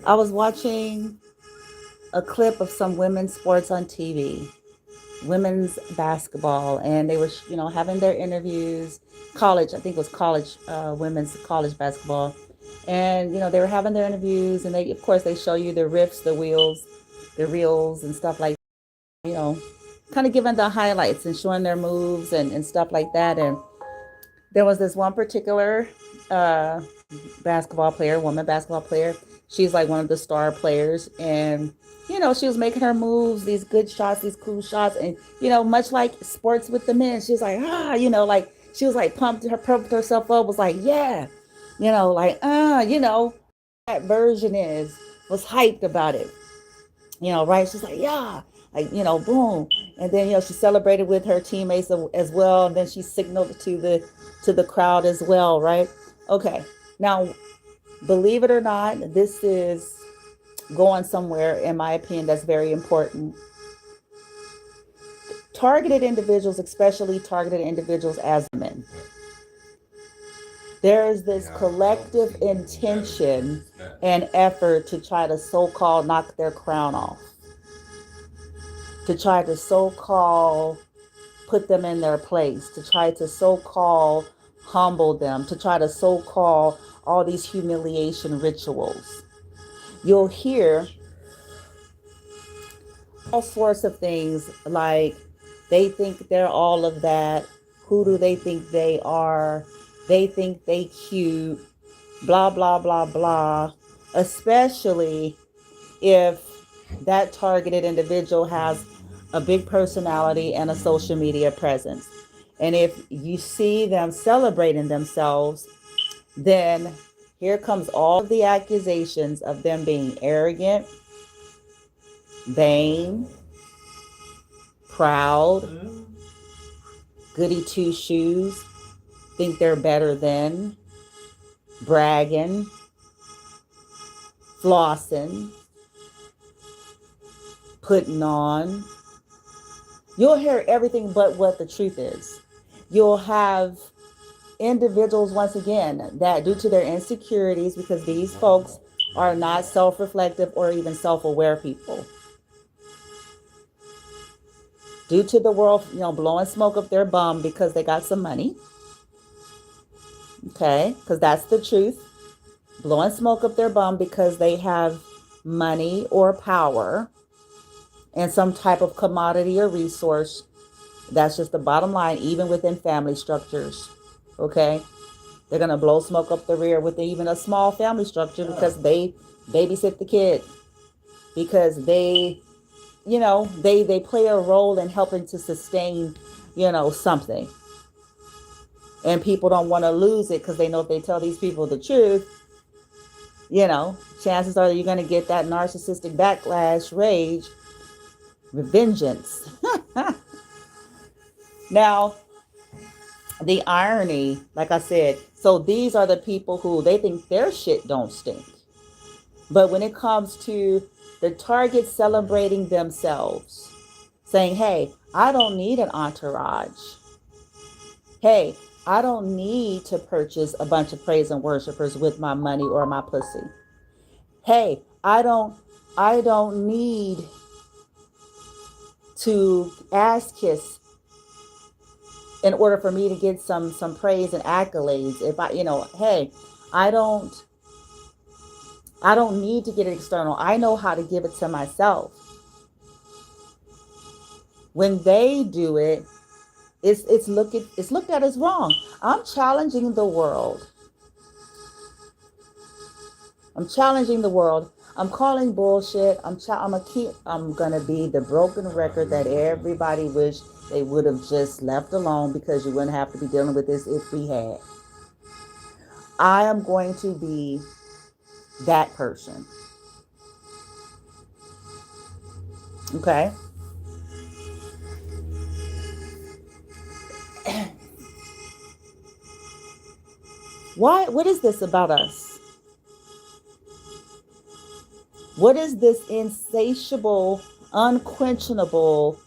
I was watching a clip of some women's sports on TV, women's basketball, and they were, having their interviews. College, I think it was college, women's college basketball, and they were having their interviews, and they, of course, they show you the riffs, the wheels, the reels, and stuff like, you know, kind of giving the highlights and showing their moves and stuff like that. And there was this one particular uh, basketball player, woman basketball player. She's like one of the star players, and she was making her moves, these good shots, these cool shots, and much like sports with the men, she was like, like she was like pumped herself up, was like, yeah, like that version was hyped about it, right? She's like, yeah, like, boom. And then, she celebrated with her teammates as well. And then she signaled to the crowd as well, right? Okay. Now, believe it or not, this is going somewhere, in my opinion, that's very important. Targeted individuals, especially targeted individuals as men. There is this collective intention and effort to try to so-called knock their crown off, to try to so-called put them in their place, to try to so-called humble them, to try to so-called all these humiliation rituals. You'll hear all sorts of things like they think they're all of that. Who do they think they are? They think they cute, blah, blah, blah, blah. Especially if that targeted individual has a big personality and a social media presence. And if you see them celebrating themselves, then here comes all of the accusations of them being arrogant, vain, proud, goody two shoes, think they're better than, bragging, flossing, putting on. You'll hear everything but what the truth is. You'll have individuals, once again, that due to their insecurities, because these folks are not self-reflective or even self-aware people, due to the world, blowing smoke up their bum because they got some money. Okay, because that's the truth. Blowing smoke up their bum because they have money or power and some type of commodity or resource. That's just the bottom line, even within family structures. Okay, they're gonna blow smoke up the rear with even a small family structure because they babysit the kid, because they they play a role in helping to sustain something, and people don't want to lose it because they know if they tell these people the truth, chances are that you're going to get that narcissistic backlash, rage, vengeance. Now, the irony, like I said, so these are the people who they think their shit don't stink. But when it comes to the target celebrating themselves, saying, hey, I don't need an entourage. Hey, I don't need to purchase a bunch of praise and worshipers with my money or my pussy. Hey, I don't need to ass kiss in order for me to get some praise and accolades. If hey, I don't need to get it external. I know how to give it to myself. When they do it, it's looked at as wrong. I'm challenging the world. I'm calling bullshit. I'm gonna be the broken record that everybody wish they would have just left alone, because you wouldn't have to be dealing with this if we had. I am going to be that person. Okay? What is this about us? What is this insatiable, unquenchable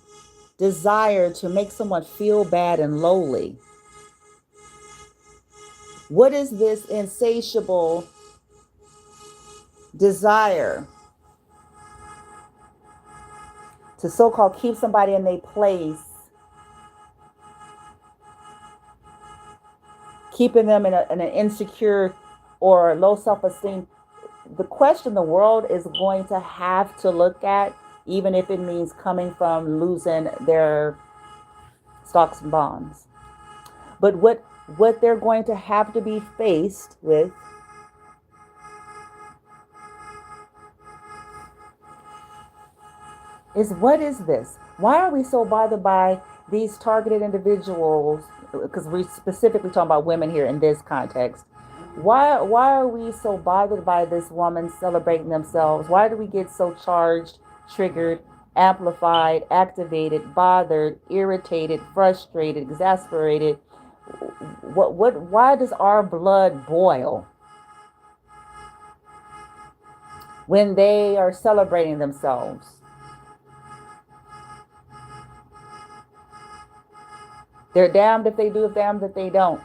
desire to make someone feel bad and lowly? What is this insatiable desire to so-called keep somebody in their place, keeping them in an insecure or low self-esteem. The question the world is going to have to look at, even if it means coming from losing their stocks and bonds. But what they're going to have to be faced with is, what is this? Why are we so bothered by these targeted individuals? Because we're specifically talking about women here in this context. Why are we so bothered by this woman celebrating themselves? Why do we get so charged, triggered, amplified, activated, bothered, irritated, frustrated, exasperated? Why does our blood boil when they are celebrating themselves? They're damned if they do, damned if they don't.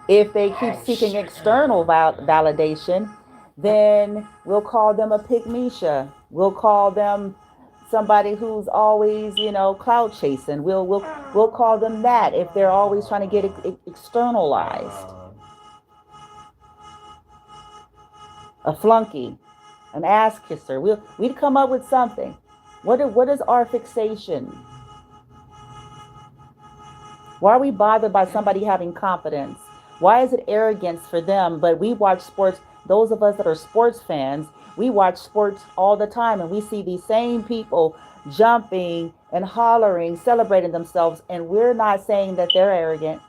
If they keep seeking external validation, then we'll call them a pygmisha. We'll call them somebody who's always, cloud chasing. We'll call them that if they're always trying to get externalized. A flunky, an ass kisser. We'd come up with something. What is our fixation? Why are we bothered by somebody having confidence? Why is it arrogance for them? But we watch sports, those of us that are sports fans, we watch sports all the time, and we see these same people jumping and hollering, celebrating themselves, and we're not saying that they're arrogant.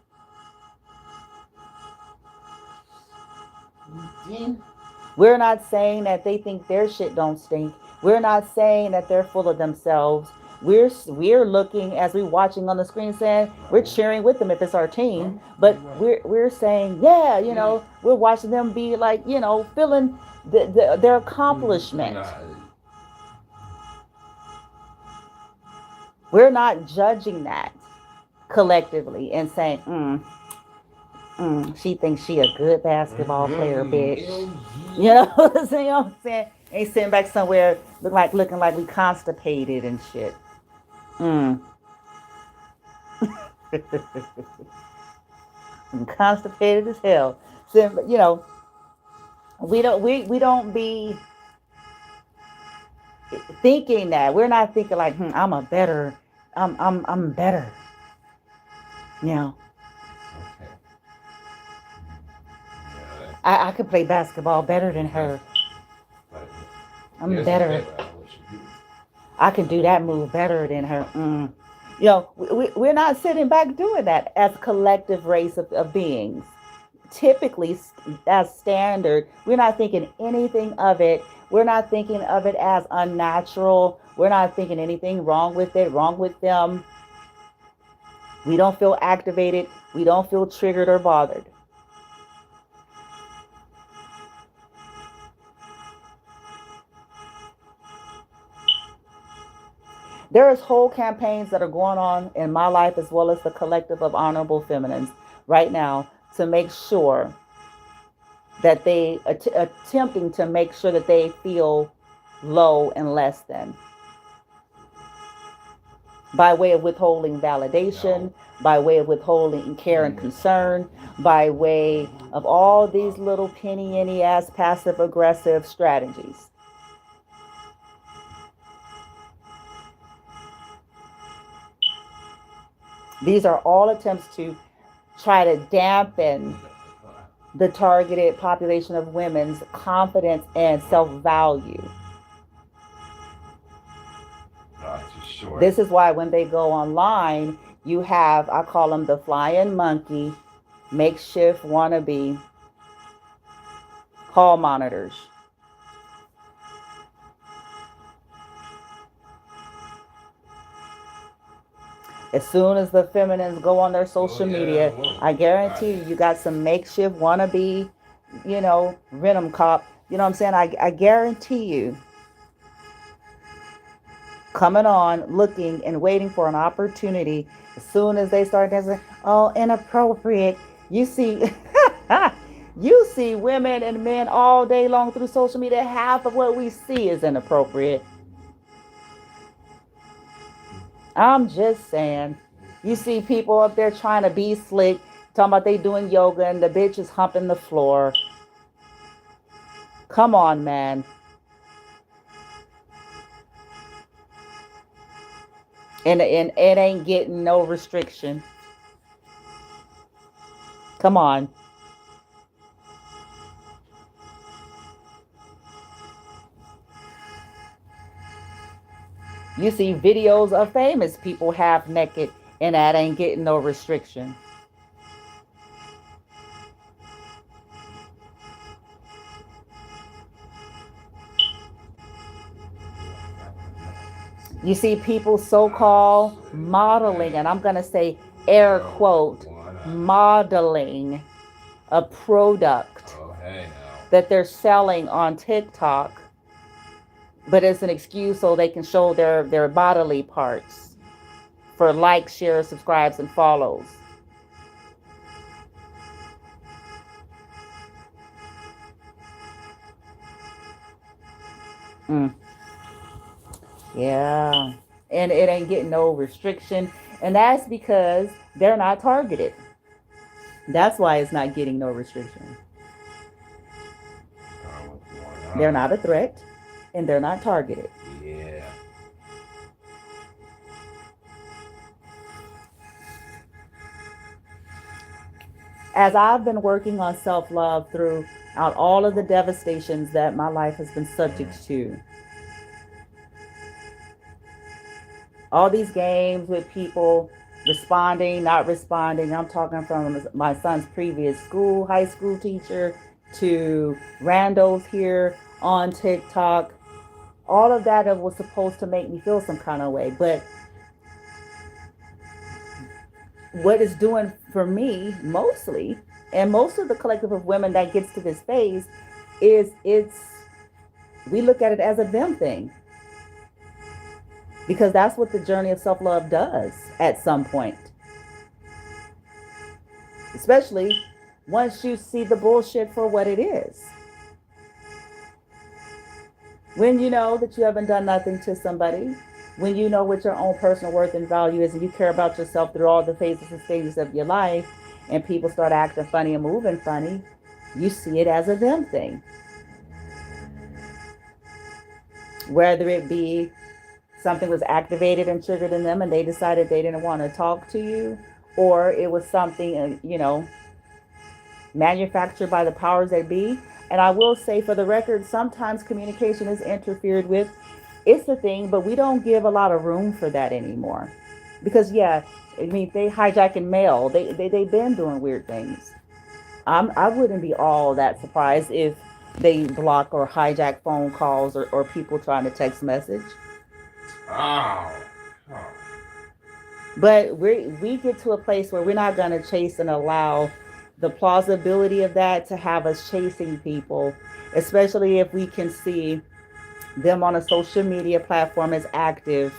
We're not saying that they think their shit don't stink. We're not saying that they're full of themselves. We're looking, as we're watching on the screen, saying we're cheering with them if it's our team, but we're saying, yeah, we're watching them be like, feeling their accomplishment. We're not judging that collectively and saying, she thinks she a good basketball player, bitch. You know what I'm saying? Ain't sitting back somewhere looking like we constipated and shit. I'm constipated as hell. So, we don't be thinking that. We're not thinking like, I'm better. I could play basketball better than her. I'm better. I can do that move better than her. We're not sitting back doing that as a collective race of beings. Typically, as standard, we're not thinking anything of it. We're not thinking of it as unnatural. We're not thinking anything wrong with it, wrong with them. We don't feel activated. We don't feel triggered or bothered. There's whole campaigns that are going on in my life, as well as the collective of honorable feminines right now, to make sure that they attempting to make sure that they feel low and less than, by way of withholding validation, by way of withholding care and concern, by way of all these little penny ass passive aggressive strategies. These are all attempts to try to dampen the targeted population of women's confidence and self-value. Sure. This is why when they go online, you have, I call them the flying monkey, makeshift wannabe hall monitors. As soon as the feminines go on their social media, I guarantee you got some makeshift wannabe, Venom cop. You know what I'm saying? I guarantee you, coming on, looking and waiting for an opportunity. As soon as they start dancing, inappropriate. You see, You see women and men all day long through social media. Half of what we see is inappropriate. I'm just saying. You see people up there trying to be slick, talking about they doing yoga and the bitch is humping the floor. Come on, man. And it ain't getting no restriction. Come on. You see videos of famous people half naked, and that ain't getting no restriction. You see people so-called modeling, and I'm going to say air quote, modeling a product that they're selling on TikTok, but it's an excuse so they can show their bodily parts for likes, shares, subscribes, and follows. Yeah. And it ain't getting no restriction. And that's because they're not targeted. That's why it's not getting no restriction. They're not a threat and they're not targeted. Yeah. As I've been working on self-love throughout all of the devastations that my life has been subject to, all these games with people responding, not responding. I'm talking from my son's previous school, high school teacher, to randos here on TikTok. All of that was supposed to make me feel some kind of way. But what it's doing for me mostly, and most of the collective of women that gets to this phase, is we look at it as a them thing. Because that's what the journey of self-love does at some point. Especially once you see the bullshit for what it is. When you know that you haven't done nothing to somebody, when you know what your own personal worth and value is, and you care about yourself through all the phases and stages of your life, and people start acting funny and moving funny, you see it as a them thing. Whether it be something was activated and triggered in them and they decided they didn't want to talk to you, or it was something, manufactured by the powers that be. And I will say, for the record, sometimes communication is interfered with. It's a thing, but we don't give a lot of room for that anymore. Because, yeah, I mean, they hijacking mail. They've been doing weird things. I wouldn't be all that surprised if they block or hijack phone calls or people trying to text message. Oh. But we get to a place where we're not going to chase and allow the plausibility of that to have us chasing people, especially if we can see them on a social media platform as active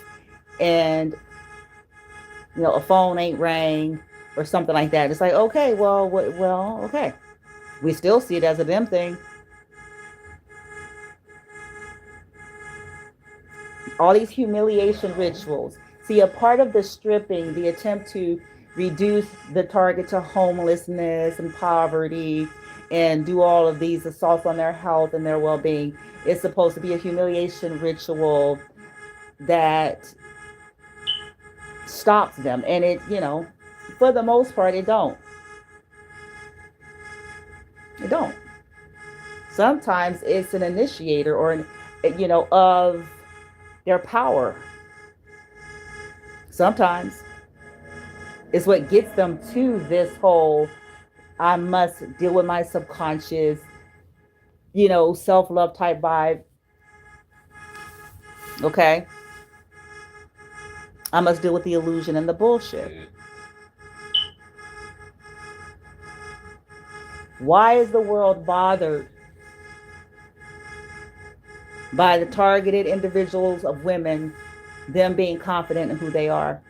and a phone ain't rang or something like that. It's like, okay, okay. We still see it as a them thing. All these humiliation rituals. See, a part of the stripping, the attempt to reduce the target to homelessness and poverty and do all of these assaults on their health and their well-being, is supposed to be a humiliation ritual that stops them. And it, for the most part, it don't. It don't. Sometimes it's an initiator or of their power. Sometimes it's what gets them to this whole, I must deal with my subconscious, self-love type vibe. Okay. I must deal with the illusion and the bullshit. Why is the world bothered by the targeted individuals of women, them being confident in who they are?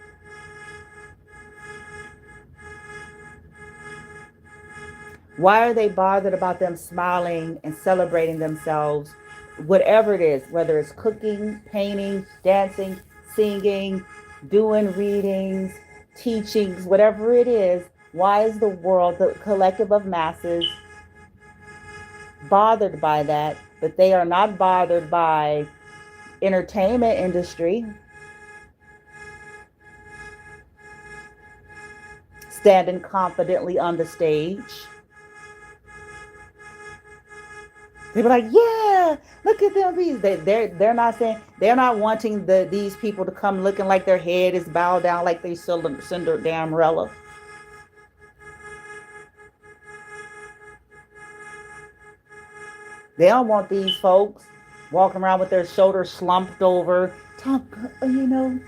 Why are they bothered about them smiling and celebrating themselves? Whatever it is, whether it's cooking, painting, dancing, singing, doing readings, teachings, whatever it is, why is the world, the collective of masses, bothered by that? But they are not bothered by entertainment industry, standing confidently on the stage. They be like, yeah, look at them. They're not saying, they're not wanting these people to come looking like their head is bowed down like they Cinderella. They don't want these folks walking around with their shoulders slumped over. Talk, you know,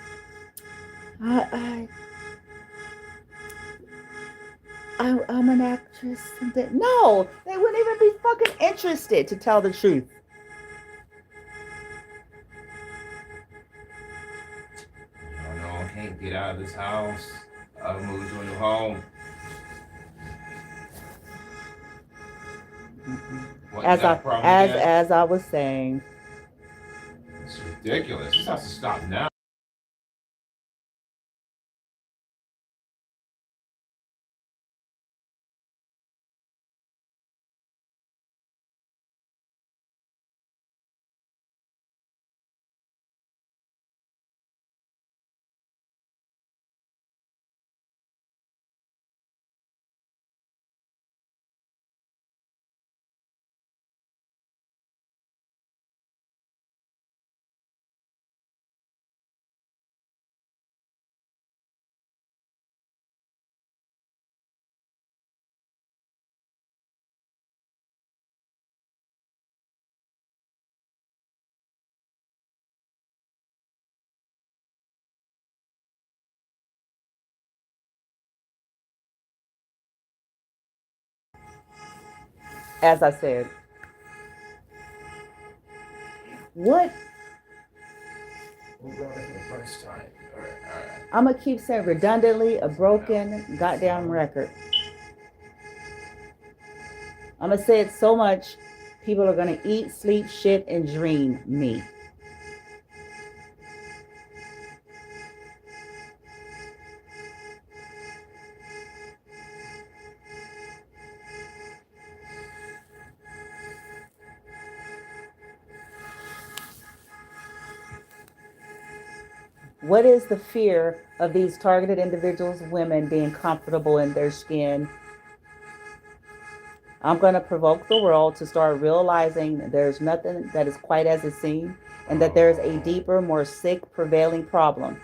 I, I'm an actress. No, they wouldn't even be fucking interested, to tell the truth. I can't get out of this house. I've moved to a new home. What, As I was saying, it's ridiculous. This has to stop now. as I said, what I'm gonna keep saying redundantly, a broken goddamn record. I'm gonna say it so much, people are gonna eat, sleep, shit, and dream me. What is the fear of these targeted individuals, women, being comfortable in their skin? I'm going to provoke the world to start realizing there's nothing that is quite as it seems, and that there's a deeper, more sick, prevailing problem.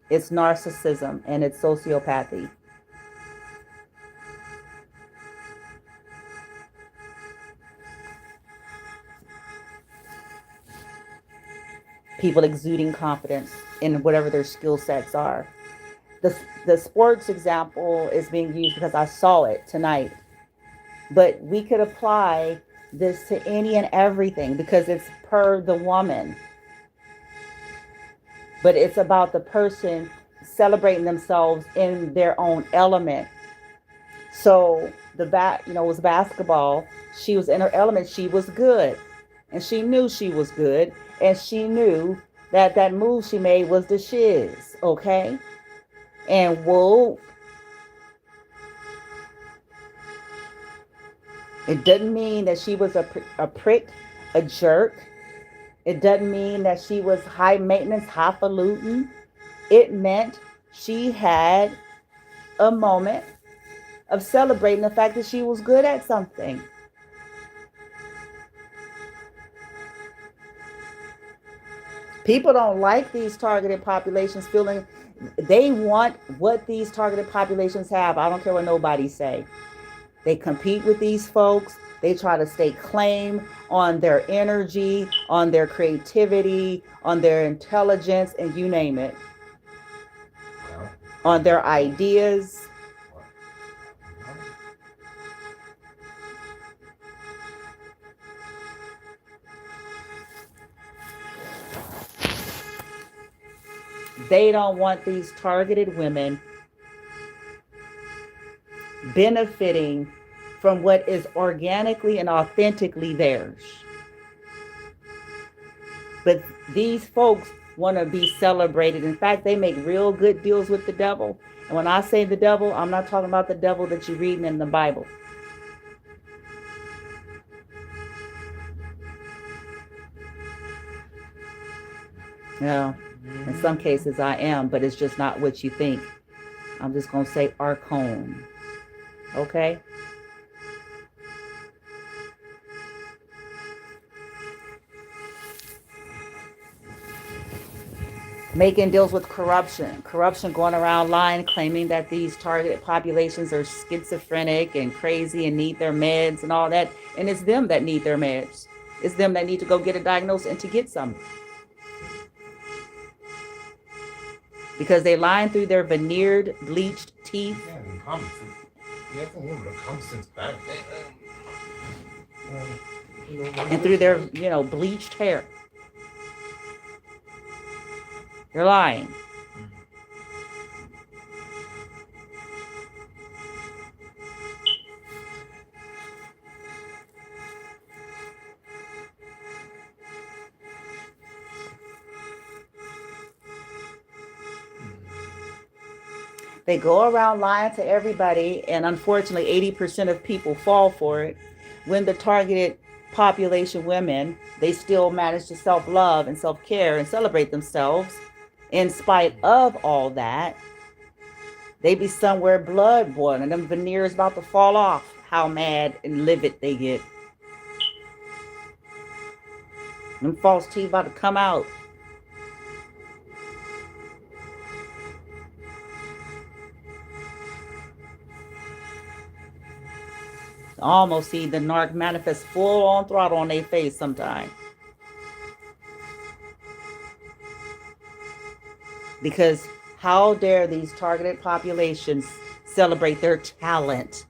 It's narcissism and it's sociopathy. People exuding confidence in whatever their skill sets are. The sports example is being used because I saw it tonight. But we could apply this to any and everything because it's per the woman. But it's about the person celebrating themselves in their own element. So it was basketball. She was in her element. She was good, and she knew she was good, and she knew that that move she made was the shiz. Okay, and whoa, it doesn't mean that she was a prick, a jerk. It doesn't mean that she was high maintenance, highfalutin. It meant she had a moment of celebrating the fact that she was good at something. People don't like these targeted populations feeling they want what these targeted populations have. I don't care what nobody say. They compete with these folks. They try to stake claim on their energy, on their creativity, on their intelligence, and you name it. On their ideas. They don't want these targeted women benefiting from what is organically and authentically theirs. But these folks want to be celebrated. In fact, they make real good deals with the devil. And when I say the devil, I'm not talking about the devil that you're reading in the Bible. Yeah, in some cases I am, but it's just not what you think. I'm just going to say Archon. Okay? Making deals with corruption. Corruption going around lying, claiming that these targeted populations are schizophrenic and crazy and need their meds and all that. And it's them that need their meds. It's them that need to go get a diagnosis and to get some. Because they're lying through their veneered, bleached teeth. And through their, bleached hair. They're lying. They go around lying to everybody, and unfortunately 80% of people fall for it. When the targeted population women, they still manage to self-love and self-care and celebrate themselves in spite of all that. They be somewhere blood boiling and them veneers about to fall off. How mad and livid they get. Them false teeth about to come out. Almost see the narc manifest full on throttle on their face sometime. Because how dare these targeted populations celebrate their talent?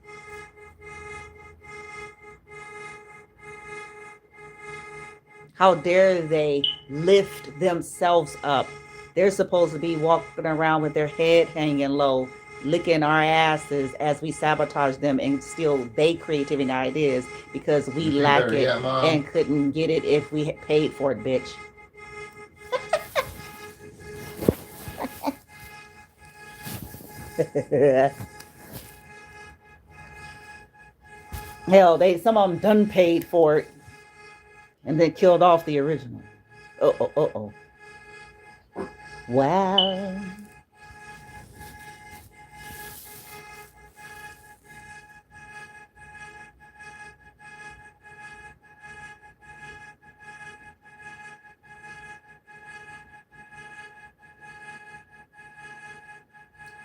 How dare they lift themselves up? They're supposed to be walking around with their head hanging low, licking our asses as we sabotage them and steal their creativity and ideas because we lack it and couldn't get it if we had paid for it, bitch. Hell, some of them done paid for it and then killed off the original. Wow.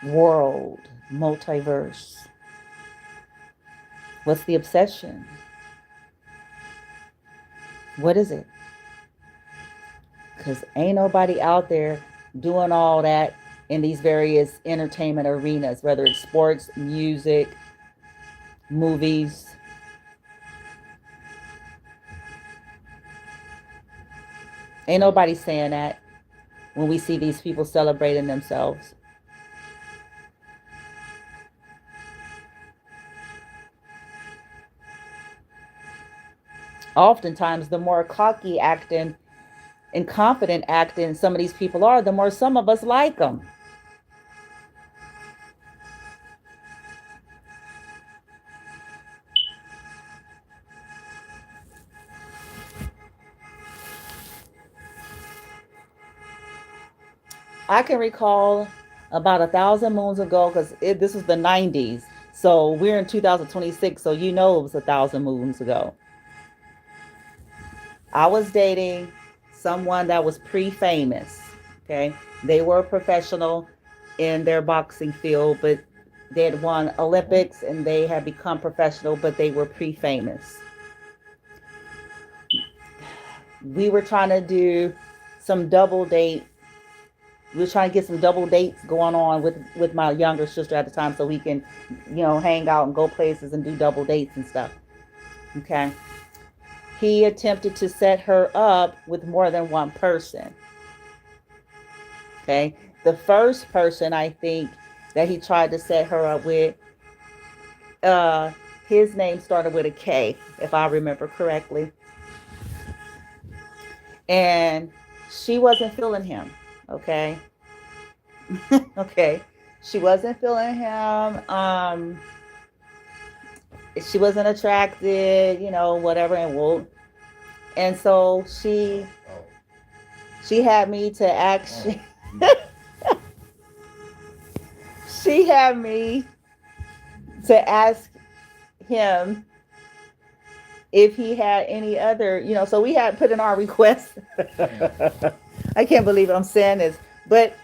World, multiverse. What's the obsession? What is it? Because ain't nobody out there doing all that in these various entertainment arenas, whether it's sports, music, movies. Ain't nobody saying that when we see these people celebrating themselves. Oftentimes, the more cocky acting and confident acting some of these people are, the more some of us like them. I can recall about 1,000 moons ago, because this was the 90s. So we're in 2026, so it was 1,000 moons ago. I was dating someone that was pre-famous, okay? They were a professional in their boxing field, but they had won Olympics and they had become professional, but they were pre-famous. We were trying to do some double date. We were trying to get some double dates going on with my younger sister at the time so we can, hang out and go places and do double dates and stuff. Okay. He attempted to set her up with more than one person. Okay. The first person I think that he tried to set her up with, uh, his name started with a K, if I remember correctly. And she wasn't feeling him. Okay. Okay. She wasn't feeling him. She wasn't attracted, whatever. And so she had me to actually, she had me to ask him if he had any other, so we had put in our request. I can't believe I'm saying this, but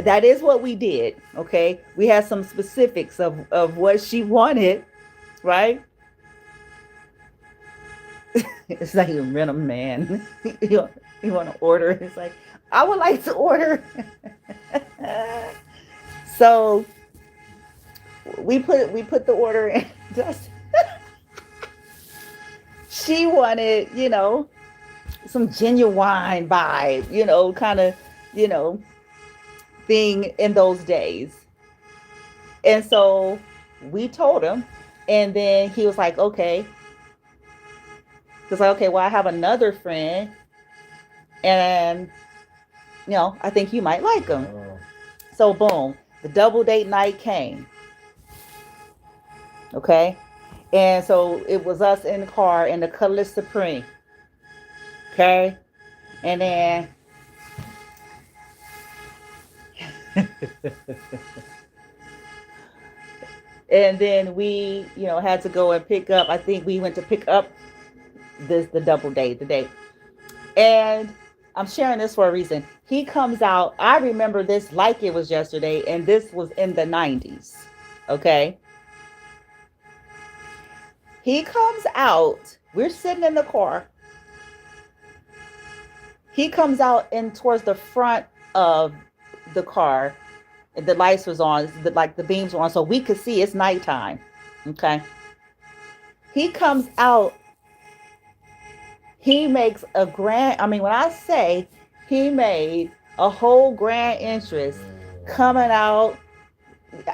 that is what we did. Okay. We had some specifics of what she wanted, right? It's like a random man. you, you want to order. It's like, I would like to order. So we put the order in. She wanted, some genuine vibe, kind of, you know, thing in those days. And so we told him, and then he was like, okay. He's like, okay, well, I have another friend, and I think you might like him. So boom, the double date night came. Okay. And so it was us in the car in the Cutlass Supreme. Okay. And then and then we, had to go and pick up. I think we went to pick up the double date, the date. And I'm sharing this for a reason. He comes out. I remember this like it was yesterday, and this was in the 90s. Okay. He comes out. We're sitting in the car. He comes out and towards the front of the car. The lights was on, the beams were on, so we could see it's nighttime. Okay. He comes out. He makes a grand. I mean, when I say he made a whole grand entrance coming out,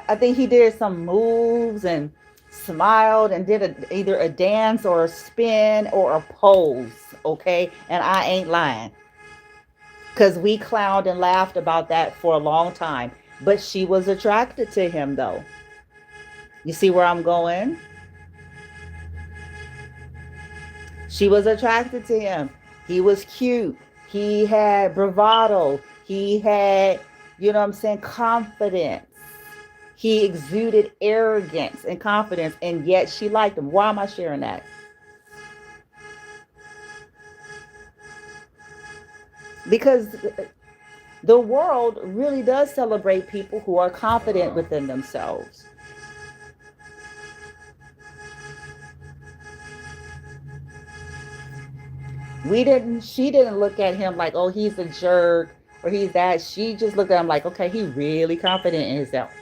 I think he did some moves and smiled and did either a dance or a spin or a pose. Okay. And I ain't lying. Because we clowned and laughed about that for a long time. But she was attracted to him, though. You see where I'm going? She was attracted to him. He was cute. He had bravado. He had, confidence. He exuded arrogance and confidence, and yet she liked him. Why am I sharing that? Because the world really does celebrate people who are confident within themselves. She didn't look at him like, oh, he's a jerk or he's that. She just looked at him like, okay, he really confident in himself.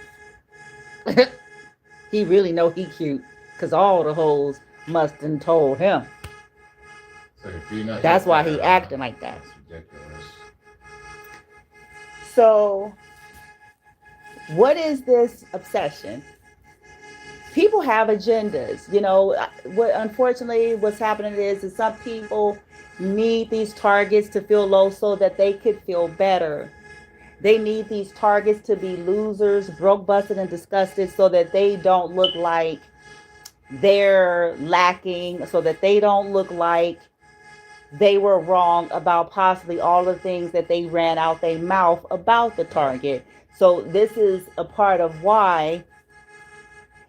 He really know he cute because all the hoes must have told him. So that's why he acting like that. So what is this obsession? People have agendas. What unfortunately what's happening is some people need these targets to feel low so that they could feel better. They need these targets to be losers, broke, busted, and disgusted so that they don't look like they're lacking, so that they don't look like they were wrong about possibly all the things that they ran out their mouth about the target. So this is a part of why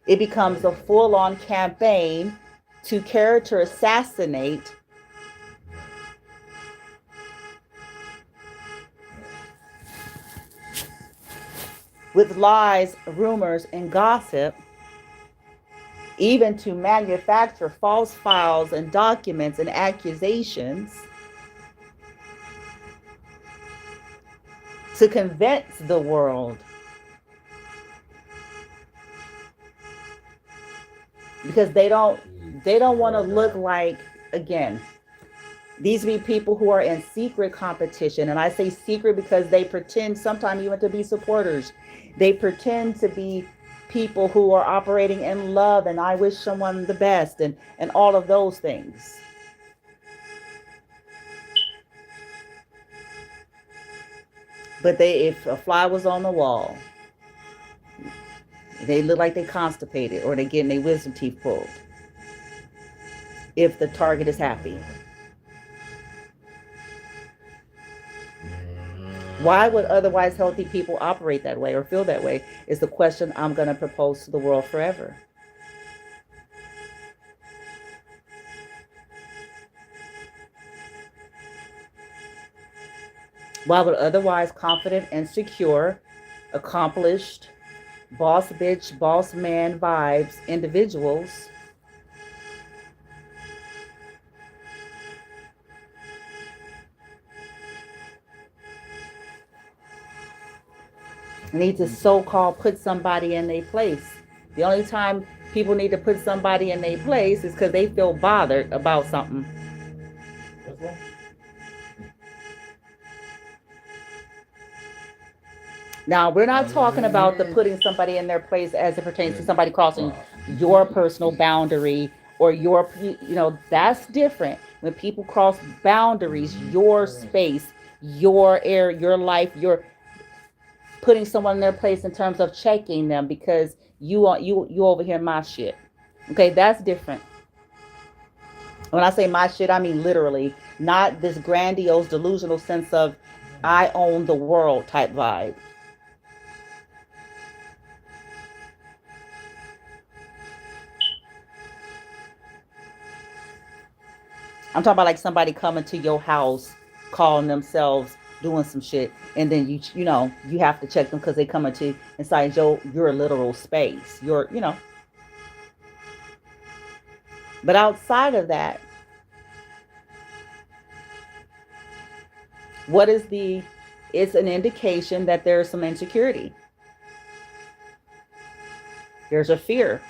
it becomes a full-on campaign to character assassinate with lies, rumors, and gossip, even to manufacture false files and documents and accusations to convince the world. Because they don't want to look like, again, These be people who are in secret competition. And I say secret because they pretend sometimes even to be supporters. They pretend to be people who are operating in love and I wish someone the best and all of those things. But if a fly was on the wall, they look like they constipated or they getting their wisdom teeth pulled. If the target is happy. Why would otherwise healthy people operate that way or feel that way is the question I'm going to propose to the world forever. Why would otherwise confident and secure, accomplished, boss bitch, boss man vibes individuals need to so-called put somebody in their place? The only time people need to put somebody in their place is because they feel bothered about something. What's wrong? Now, we're not talking about the putting somebody in their place as it pertains to somebody crossing your personal boundary or your, that's different. When people cross boundaries, your space, your air, your life, you're putting someone in their place in terms of checking them because you over here my shit. Okay, that's different. When I say my shit, I mean literally, not this grandiose, delusional sense of I own the world type vibe. I'm talking about like somebody coming to your house, calling themselves doing some shit, and then you have to check them because they come into inside your literal space. But outside of that, it's an indication that there's some insecurity. There's a fear.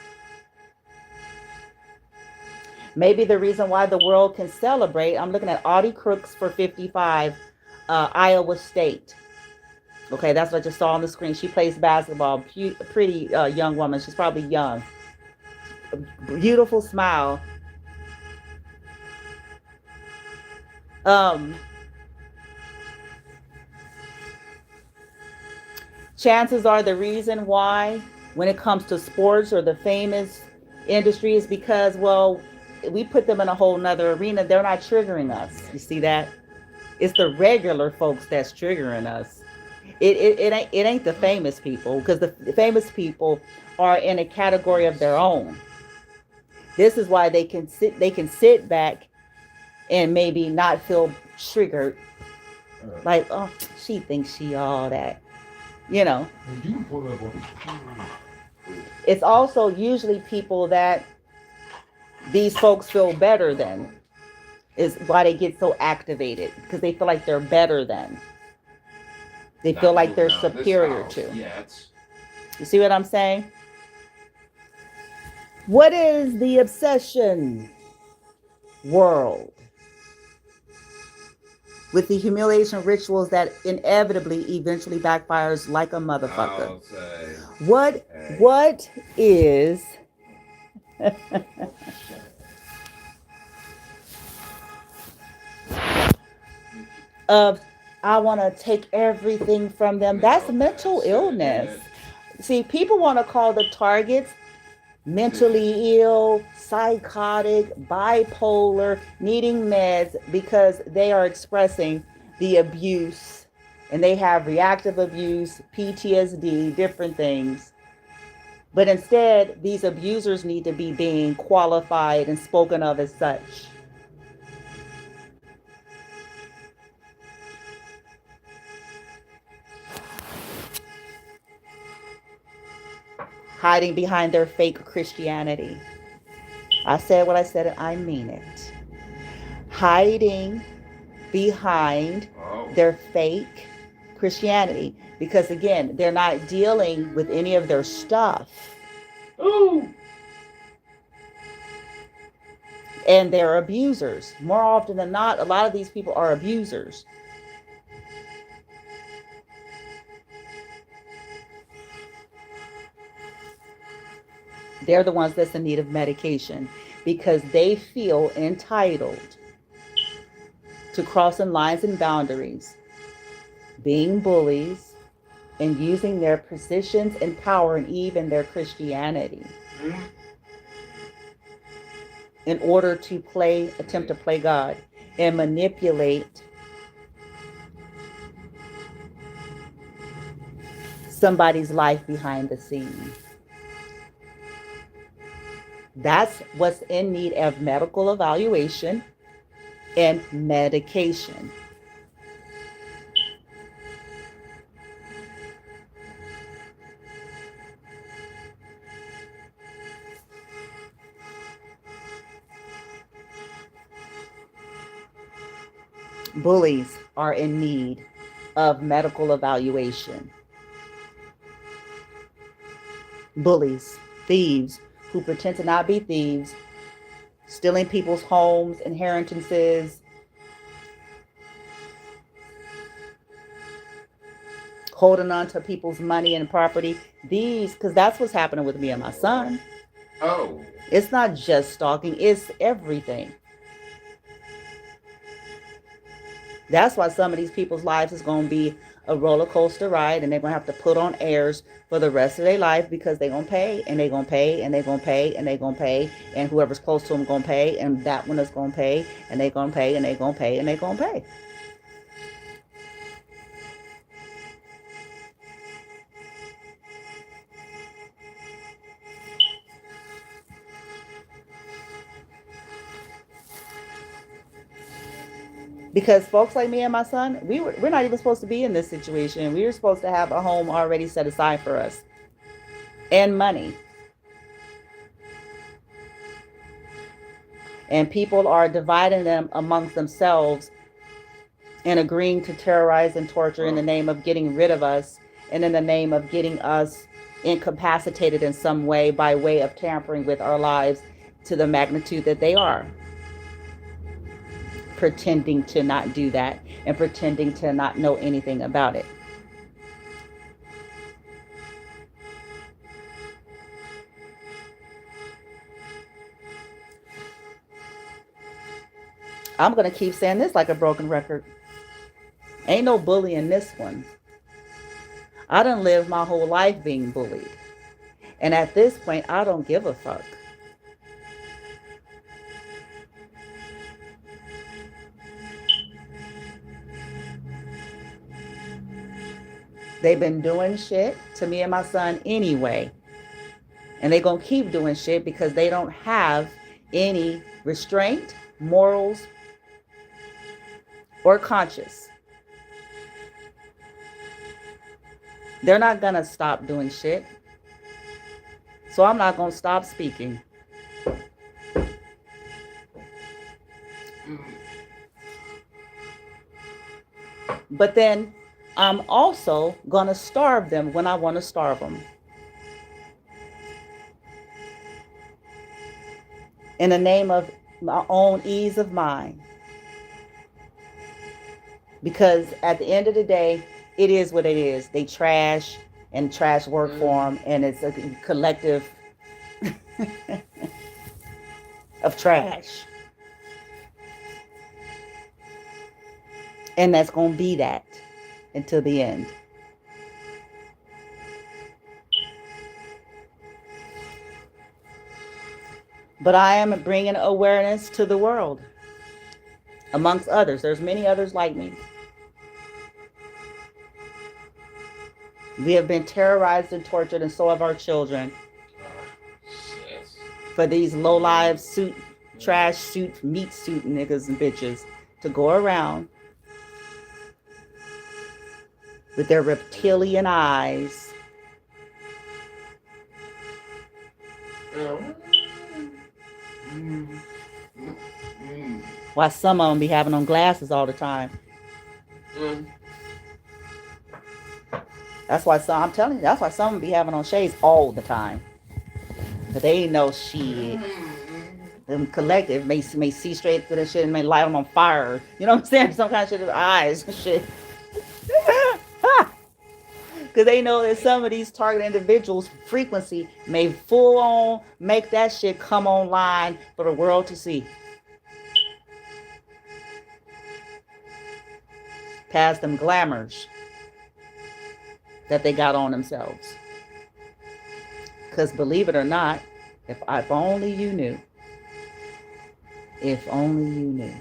Maybe the reason why the world can celebrate, I'm looking at Audie Crooks for 55, Iowa State. Okay, that's what I just saw on the screen. She plays basketball. Pretty young woman. She's probably young. Beautiful smile. Chances are the reason why when it comes to sports or the famous industry is because, well, we put them in a whole nother arena. They're not triggering us. You see that? It's the regular folks that's triggering us. It ain't the famous people, because the famous people are in a category of their own. This is why they can sit back and maybe not feel triggered. Like, oh, she thinks she all that. It's also usually people that these folks feel better than, is why they get so activated, because they feel like they're better than. They feel like they're superior to. Yeah, you see what I'm saying? What is the obsession world with the humiliation rituals that inevitably eventually backfires like a motherfucker? What is of I want to take everything from them? That's mental illness. See, people want to call the targets mentally ill, psychotic, bipolar, needing meds because they are expressing the abuse and they have reactive abuse, PTSD, different things. But instead, these abusers need to be being qualified and spoken of as such. Hiding behind their fake Christianity. I said what I said and I mean it. Hiding behind their fake Christianity. Because again, they're not dealing with any of their stuff. Ooh. And they're abusers. More often than not, a lot of these people are abusers. They're the ones that's in need of medication because they feel entitled to crossing lines and boundaries, being bullies, and using their positions and power and even their Christianity in order to attempt to play God and manipulate somebody's life behind the scenes. That's what's in need of medical evaluation and medication. Bullies are in need of medical evaluation. Bullies, thieves who pretend to not be thieves, stealing people's homes, inheritances, holding on to people's money and property. Because that's what's happening with me and my son. Oh. It's not just stalking, it's everything. That's why some of these people's lives is going to be a roller coaster ride, and they're going to have to put on airs for the rest of their life because they're going to pay, and they're going to pay, and they're going to pay, and they're going to pay, and whoever's close to them going to pay, and that one is going to pay, and they're going to pay, and they're going to pay, and they're going to pay. Because folks like me and my son, we're not even supposed to be in this situation. We were supposed to have a home already set aside for us and money. And people are dividing them amongst themselves and agreeing to terrorize and torture in the name of getting rid of us and in the name of getting us incapacitated in some way by way of tampering with our lives to the magnitude that they are. Pretending to not do that and pretending to not know anything about it. I'm going to keep saying this like a broken record. Ain't no bully in this one. I done lived my whole life being bullied. And at this point, I don't give a fuck. They've been doing shit to me and my son anyway. And they're going to keep doing shit because they don't have any restraint, morals, or conscience. They're not going to stop doing shit. So I'm not going to stop speaking. But then I'm also going to starve them when I want to starve them. In the name of my own ease of mind. Because at the end of the day, it is what it is. They trash and trash work for them. And it's a collective of trash. And that's going to be that until the end. But I am bringing awareness to the world. Amongst others. There's many others like me. We have been terrorized and tortured, and so have our children. For these low-life trash suit, meat suit niggas and bitches to go around with their reptilian eyes. Why some of them be having on glasses all the time. That's why I'm telling you, that's why some of them be having on shades all the time. But they ain't no shit. Them collective may see straight through the shit and may light them on fire. You know what I'm saying? Some kind of shit with eyes and shit. Because they know that some of these target individuals' frequency may full on make that shit come online for the world to see. Past them glamours that they got on themselves. Because believe it or not, if only you knew. If only you knew.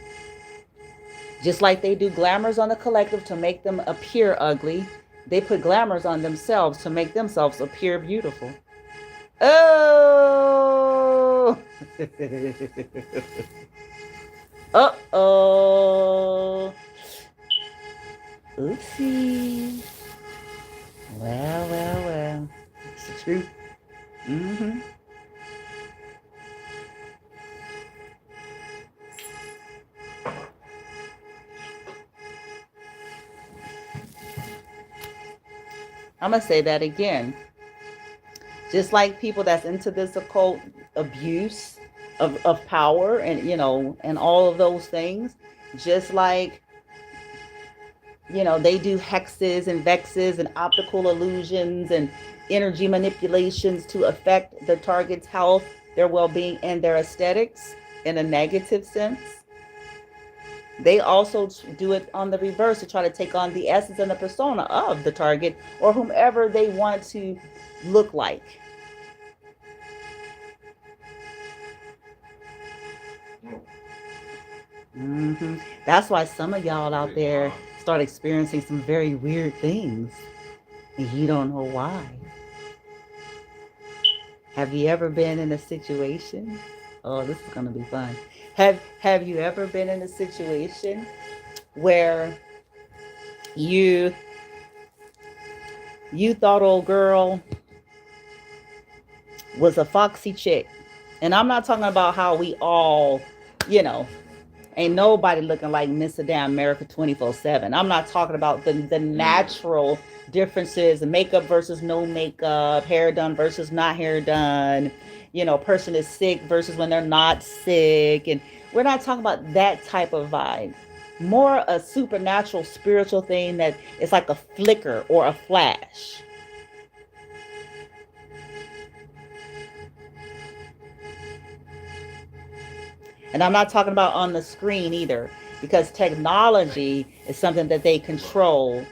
Just like they do glamours on the collective to make them appear ugly, they put glamours on themselves to make themselves appear beautiful. Oh! Uh-oh. Oopsie. Well. It's the truth. Mm-hmm. I'm going to say that again. Just like people that's into this occult abuse of power and, and all of those things, just like, they do hexes and vexes and optical illusions and energy manipulations to affect the target's health, their well-being, and their aesthetics in a negative sense. They also do it on the reverse to try to take on the essence and the persona of the target or whomever they want to look like. Mm-hmm. That's why some of y'all out there start experiencing some very weird things and you don't know why. Have you ever been in a situation? Oh, this is gonna be fun. Have you ever been in a situation where you thought old girl was a foxy chick? And I'm not talking about how we all, ain't nobody looking like Miss Damn America 24/7. I'm not talking about the natural differences, makeup versus no makeup, hair done versus not hair done. Person is sick versus when they're not sick. And we're not talking about that type of vibe. More a supernatural, spiritual thing that it's like a flicker or a flash. And I'm not talking about on the screen either, because technology is something that they control.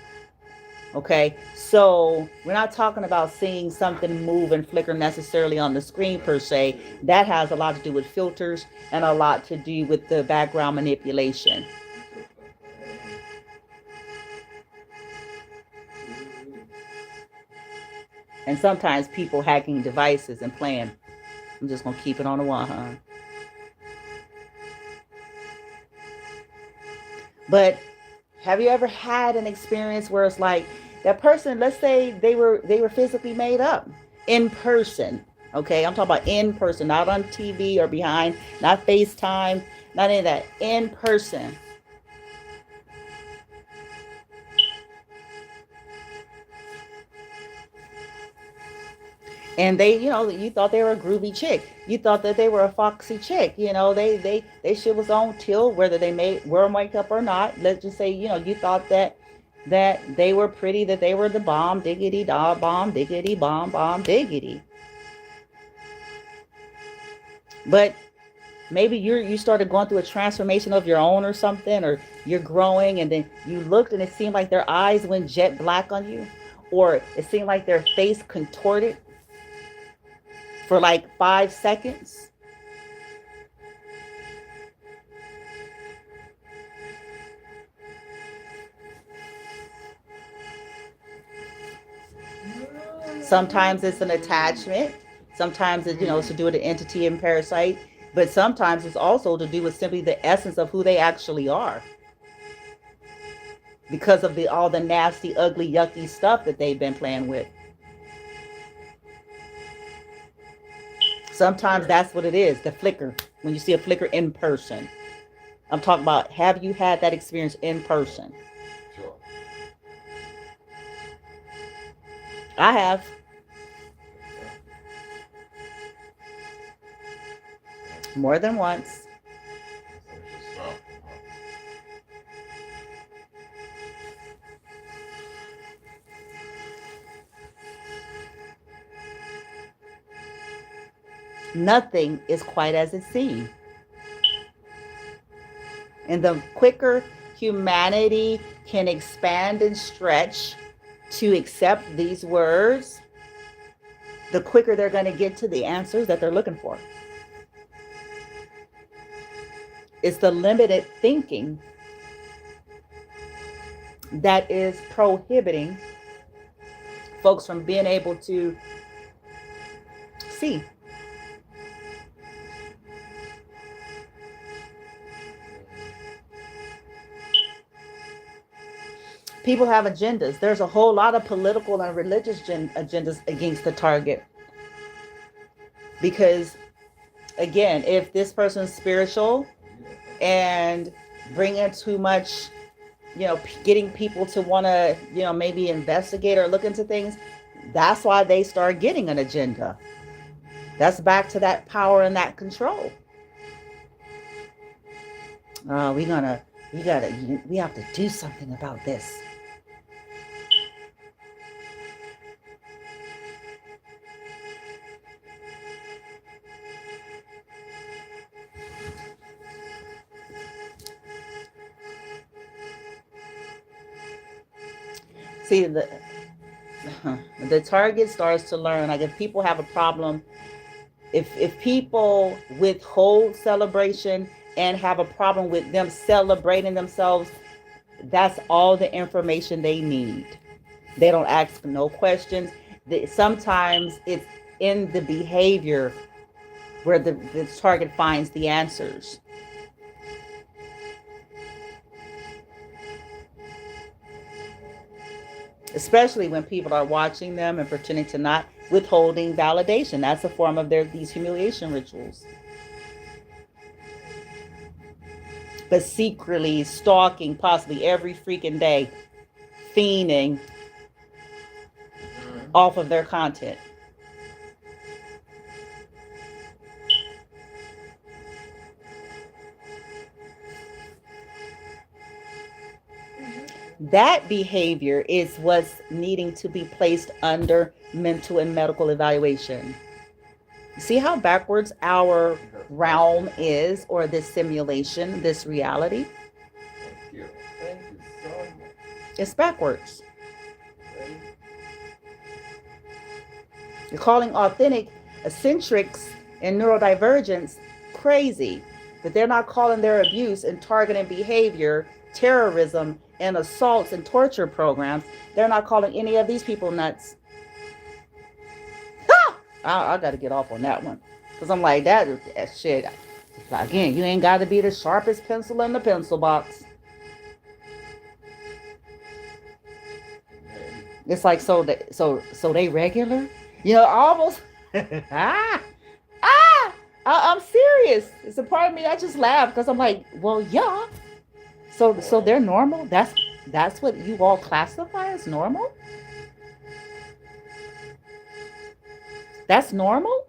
Okay, so we're not talking about seeing something move and flicker necessarily on the screen per se. That has a lot to do with filters and a lot to do with the background manipulation. And sometimes people hacking devices and playing. I'm just going to keep it on the one, huh? But have you ever had an experience where it's like that person, let's say they were physically made up in person. Okay, I'm talking about in person, not on TV or behind, not FaceTime, not any of that, in person. And they, you thought they were a groovy chick. You thought that they were a foxy chick. They shit was on tilt, whether they wear makeup or not. Let's just say, you thought that they were pretty, that they were the bomb, diggity, da, bomb, diggity, bomb, diggity. But maybe you started going through a transformation of your own or something, or you're growing, and then you looked and it seemed like their eyes went jet black on you, or it seemed like their face contorted for like 5 seconds. Sometimes it's an attachment. Sometimes it's, it's to do with an entity and parasite. But sometimes it's also to do with simply the essence of who they actually are. Because of all the nasty, ugly, yucky stuff that they've been playing with. Sometimes that's what it is, the flicker. When you see a flicker in person. I'm talking about, have you had that experience in person? Sure. I have. More than once. Nothing is quite as it seems. And the quicker humanity can expand and stretch to accept these words, the quicker they're going to get to the answers that they're looking for. It's the limited thinking that is prohibiting folks from being able to see. People have agendas. There's a whole lot of political and religious agendas against the target. Because, again, if this person's spiritual and bringing too much, getting people to want to, maybe investigate or look into things, that's why they start getting an agenda. That's back to that power and that control. We have to do something about this. See, the target starts to learn, like if people have a problem, if people withhold celebration and have a problem with them celebrating themselves, that's all the information they need. They don't ask no questions. Sometimes it's in the behavior where the target finds the answers. Especially when people are watching them and pretending to not, withholding validation. That's a form of these humiliation rituals. But secretly stalking possibly every freaking day, fiending off of their content. That behavior is what's needing to be placed under mental and medical evaluation. See how backwards our realm is, or this simulation, this reality? Thank you so much. It's backwards. You're calling authentic eccentrics and neurodivergence crazy, but they're not calling their abuse and targeting behavior, terrorism, and assaults and torture programs. They're not calling any of these people nuts. I got to get off on that one, because I'm like, that shit. Again, you ain't got to be the sharpest pencil in the pencil box. It's like, so they regular, almost. I'm serious. It's a part of me. I just laugh because I'm like, well, yeah. So they're normal. That's what you all classify as normal. That's normal.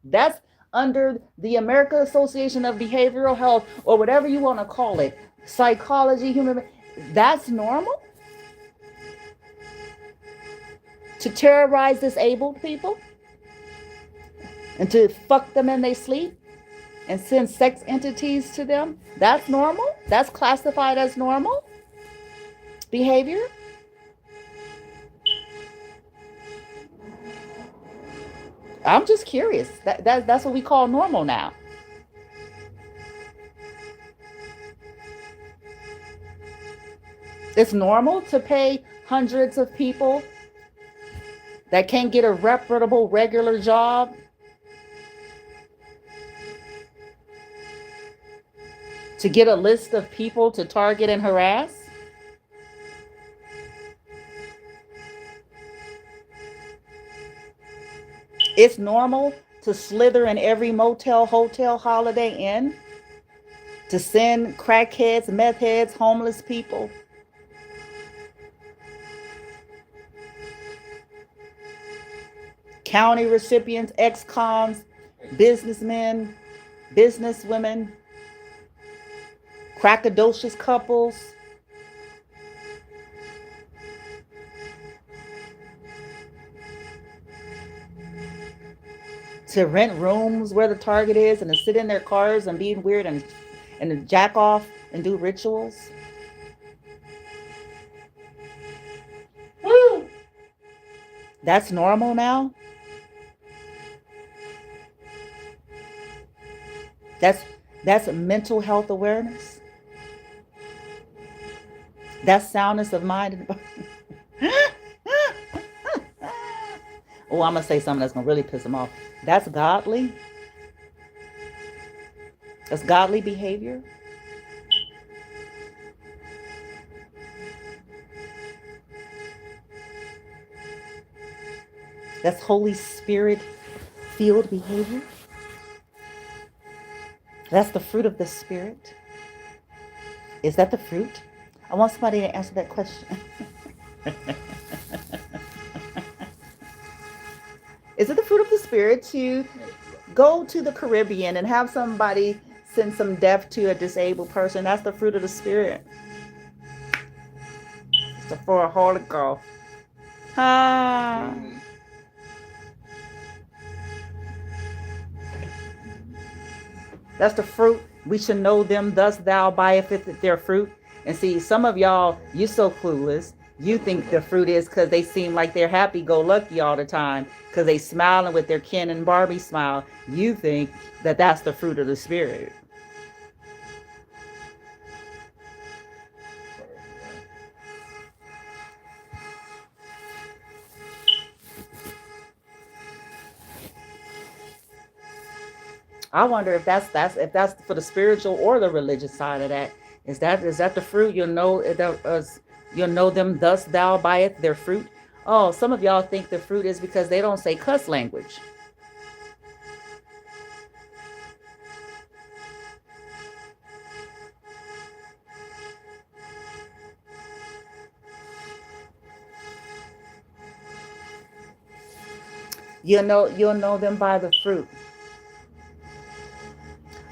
That's under the American Association of Behavioral Health, or whatever you want to call it, psychology, human. That's normal. To terrorize disabled people and to fuck them in their sleep and send sex entities to them, that's normal? That's classified as normal behavior? I'm just curious. That's what we call normal now. It's normal to pay hundreds of people that can't get a reputable regular job to get a list of people to target and harass. It's normal to slither in every motel, hotel, Holiday Inn, to send crackheads, meth heads, homeless people, county recipients, ex-cons, businessmen, business women, crackodocious couples, to rent rooms where the target is and to sit in their cars and being weird and to jack off and do rituals. Woo! That's normal now. That's mental health awareness. That's soundness of mind and body. Oh, I'm gonna say something that's gonna really piss them off. That's godly. That's godly behavior. That's Holy Spirit filled behavior. That's the fruit of the Spirit. Is that the fruit? I want somebody to answer that question. Is it the fruit of the Spirit to go to the Caribbean and have somebody send some death to a disabled person? That's the fruit of the Spirit. It's for a Holy Ghost. Ah. That's the fruit. We should know them, thus thou buyest their fruit. And see, some of y'all, you so clueless. You think the fruit is because they seem like they're happy-go-lucky all the time, because they smiling with their Ken and Barbie smile. You think that that's the fruit of the Spirit. I wonder if that's for the spiritual or the religious side of that. Is that the fruit? You'll know them, thus thou buyest their fruit. Oh, some of y'all think the fruit is because they don't say cuss language. You'll know them by the fruit.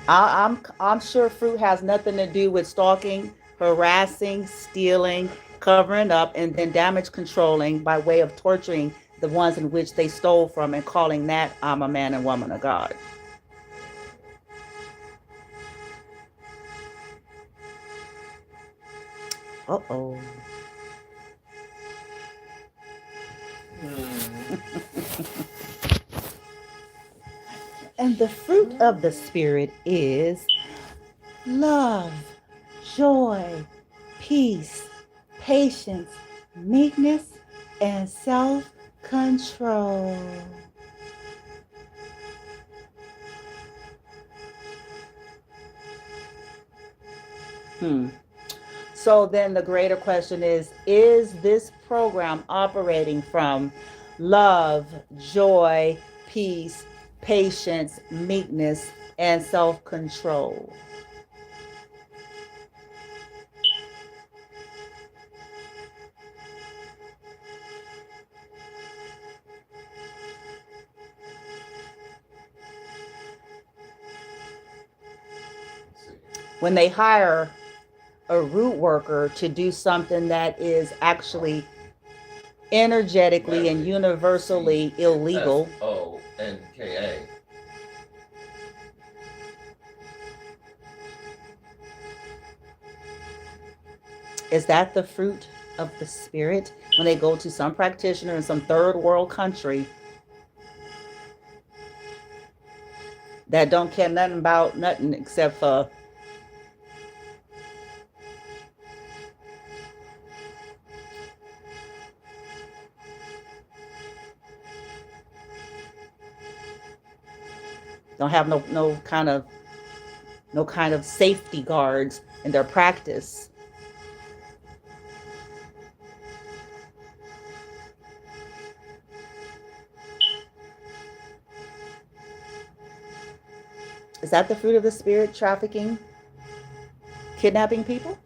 I'm sure fruit has nothing to do with stalking, harassing, stealing, covering up, and then damage controlling by way of torturing the ones in which they stole from and calling that I'm a man and woman of God. Uh-oh. And the fruit of the Spirit is love, joy, peace, patience, meekness, and self-control. So then the greater question is this program operating from love, joy, peace, patience, meekness, and self-control? When they hire a root worker to do something that is actually energetically and universally illegal. SONKA. Is that the fruit of the Spirit? When they go to some practitioner in some third world country that don't care nothing about nothing except for don't have no kind of safety guards in their practice. Is that the fruit of the Spirit? Trafficking, kidnapping people?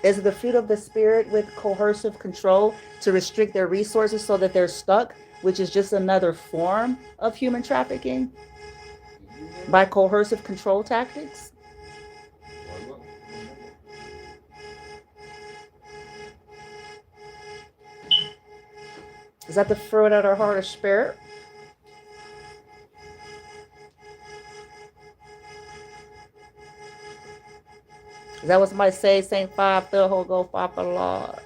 Is it the fruit of the spirit with coercive control to restrict their resources so that they're stuck, which is just another form of human trafficking by coercive control tactics? Is that the fruit of their heart or spirit? Is that what somebody say? Saint five, the whole go five for the Lord.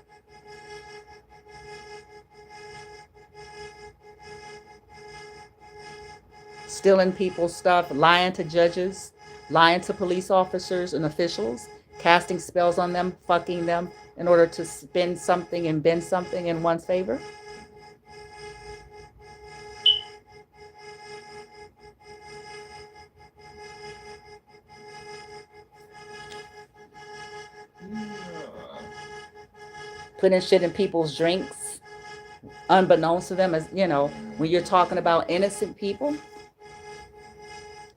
Stealing people's stuff, lying to judges, lying to police officers and officials, casting spells on them, fucking them in order to spin something and bend something in one's favor. Putting shit in people's drinks, unbeknownst to them, as you know, when you're talking about innocent people.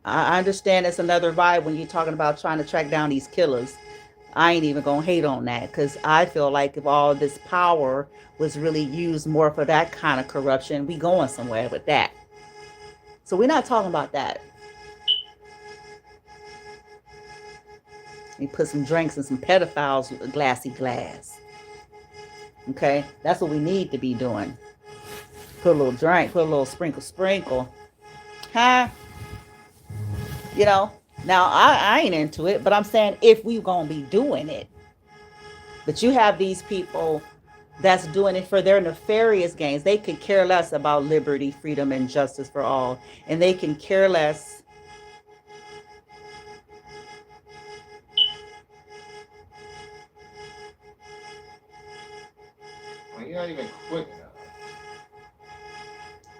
I understand it's another vibe when you're talking about trying to track down these killers. I ain't even gonna hate on that, because I feel like if all this power was really used more for that kind of corruption, we going somewhere with that. So we're not talking about that. You put some drinks and some pedophiles with a glassy glass. Okay, that's what we need to be doing. Put a little drink, put a little sprinkle. Huh? You know, now I ain't into it, but I'm saying if we gonna be doing it. But you have these people that's doing it for their nefarious gains. They could care less about liberty, freedom, and justice for all. And they can care less. Well, you're not even quick enough.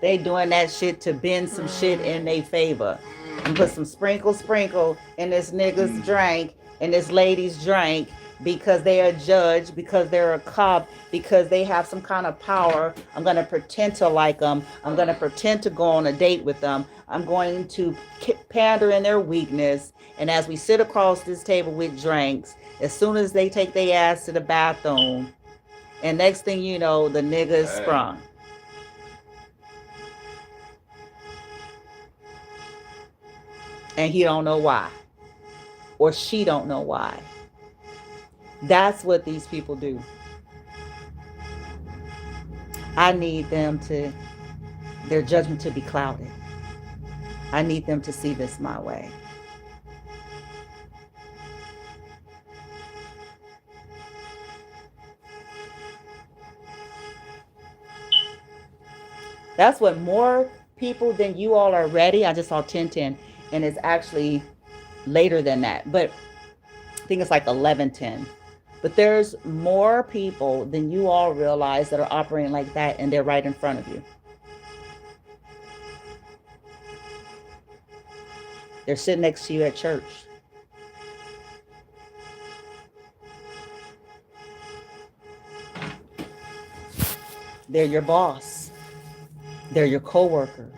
They doing that shit to bend some shit in their favor. And put some sprinkle in this nigga's drink and this lady's drink because they are judged, because they're a cop, because they have some kind of power. I'm going to pretend to like them. I'm going to pretend to go on a date with them. I'm going to pander in their weakness. And as we sit across this table with drinks, as soon as they take their ass to the bathroom, and next thing you know, the nigga is sprung. And he don't know why. Or she don't know why. That's what these people do. I need them to, their judgment to be clouded. I need them to see this my way. That's what more people than you all are ready. I just saw 1010 and it's actually later than that. But I think it's like 1110. But there's more people than you all realize that are operating like that, and they're right in front of you. They're sitting next to you at church. They're your boss. They're your coworker.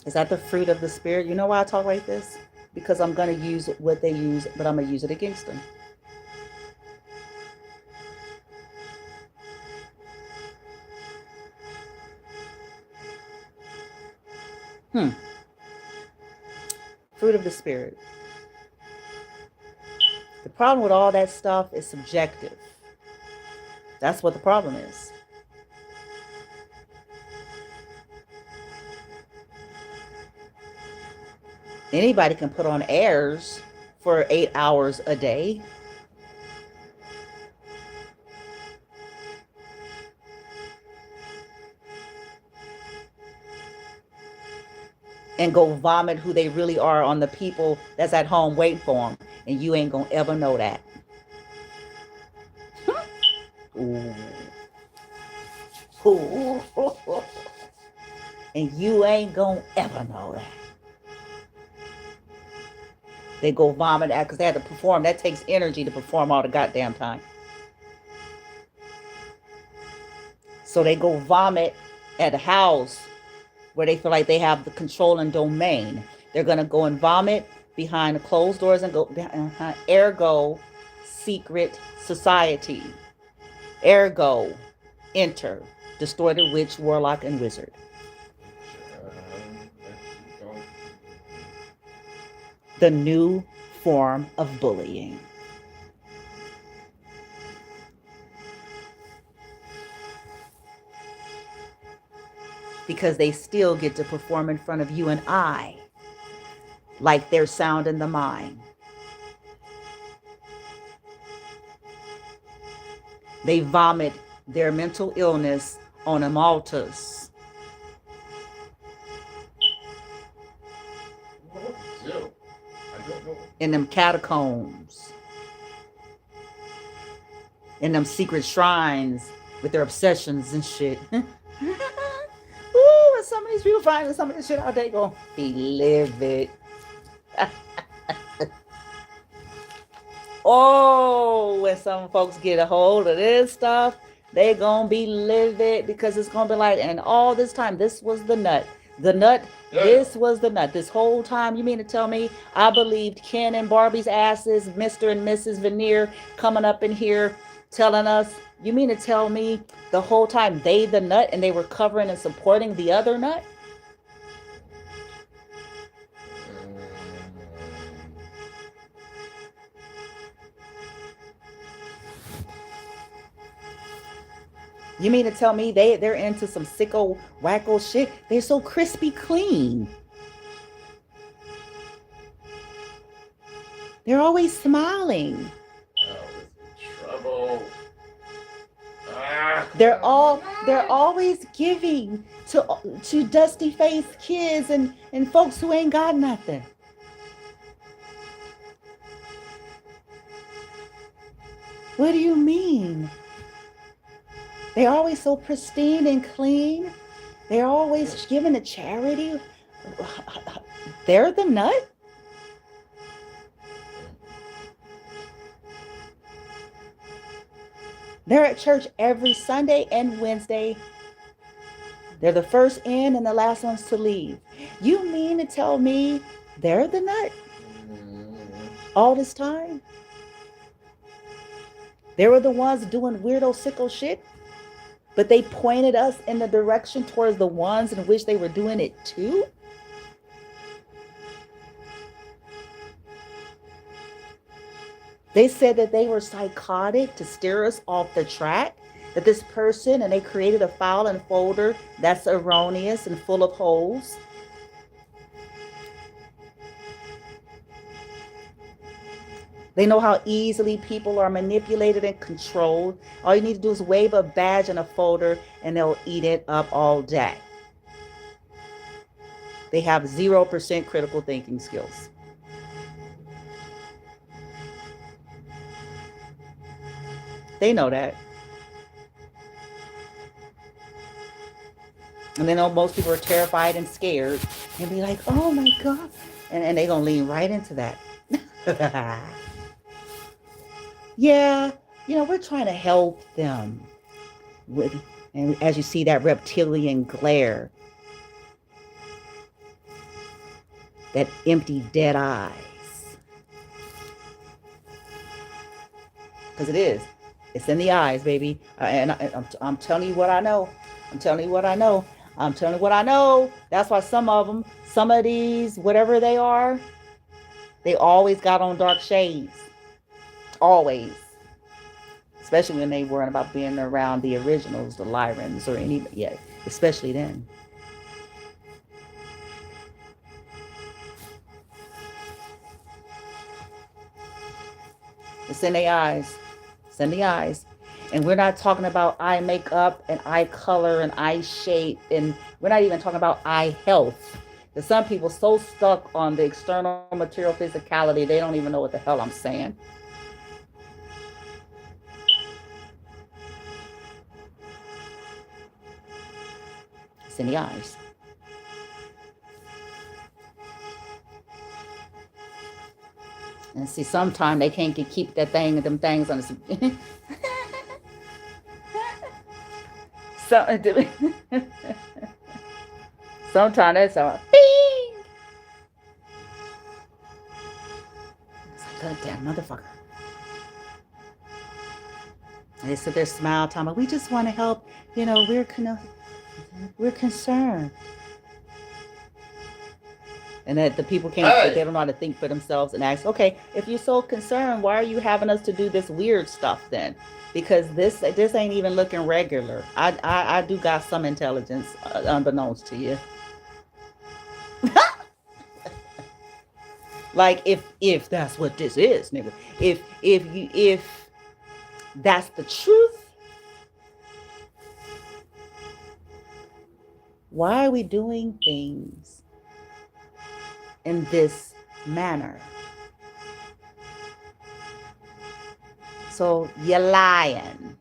Is that the fruit of the spirit? You know why I talk like this? Because I'm going to use what they use, but I'm going to use it against them. Fruit of the spirit. The problem with all that stuff is subjective. That's what the problem is. Anybody can put on airs for 8 hours a day. And go vomit who they really are on the people that's at home waiting for them. And you ain't gonna ever know that. Ooh. Ooh. And you ain't gonna ever know that. They go vomit out because they had to perform. That takes energy to perform all the goddamn time. So they go vomit at a house where they feel like they have the control and domain. They're going to go and vomit behind the closed doors and go behind, ergo, secret society. Ergo, enter, distorted witch, warlock, and wizard. The new form of bullying. Because they still get to perform in front of you and I like they're sound in the mind. They vomit their mental illness on them altars. In them catacombs. In them secret shrines with their obsessions and shit. Ooh, and some of these people find some of this shit out, they go be livid. Oh, when some folks get a hold of this stuff, they gonna be livid, because it's gonna be like, and all this time, this was the nut. The nut, yeah. This was the nut. This whole time, you mean to tell me I believed Ken and Barbie's asses, Mr. and Mrs. Veneer coming up in here telling us, you mean to tell me the whole time they the nut and they were covering and supporting the other nut? You mean to tell me they're into some sicko, wacko shit? They're so crispy clean. They're always smiling. Trouble. They're always giving to dusty faced kids and folks who ain't got nothing. What do you mean? They're always so pristine and clean. They're always giving to charity. They're the nut. They're at church every Sunday and Wednesday. They're the first in and the last ones to leave. You mean to tell me they're the nut all this time? They were the ones doing weirdo, sicko shit, but they pointed us in the direction towards the ones in which they were doing it too? They said that they were psychotic to steer us off the track, that this person, and they created a file and folder that's erroneous and full of holes. They know how easily people are manipulated and controlled. All you need to do is wave a badge in a folder and they'll eat it up all day. They have 0% critical thinking skills. They know that. And they know most people are terrified and scared and be like, oh my God. And they're going to lean right into that. Yeah, we're trying to help them with, and as you see that reptilian glare, that empty dead eyes, because it's in the eyes, baby. And I'm telling you what I know. I'm telling you what I know. I'm telling you what I know. That's why some of these, whatever they are, they always got on dark shades. Always. Especially when they weren't about being around the originals, the Lyrans, or any, yeah, especially then. It's in the eyes. It's in the eyes. And we're not talking about eye makeup and eye color and eye shape. And we're not even talking about eye health. There's some people so stuck on the external material physicality, they don't even know what the hell I'm saying. It's in the eyes. And see, sometimes they can't keep them things on the Sometimes that's a bing. It's like, God damn motherfucker. And they sit there, smile, talking about, we just want to help. You know, we're concerned. And that the people can't, they don't know how to think for themselves and ask, okay, if you're so concerned, why are you having us to do this weird stuff then? Because this ain't even looking regular. I do got some intelligence, unbeknownst to you. Like if that's what this is, nigga. If that's the truth, why are we doing things in this manner? So you're lying.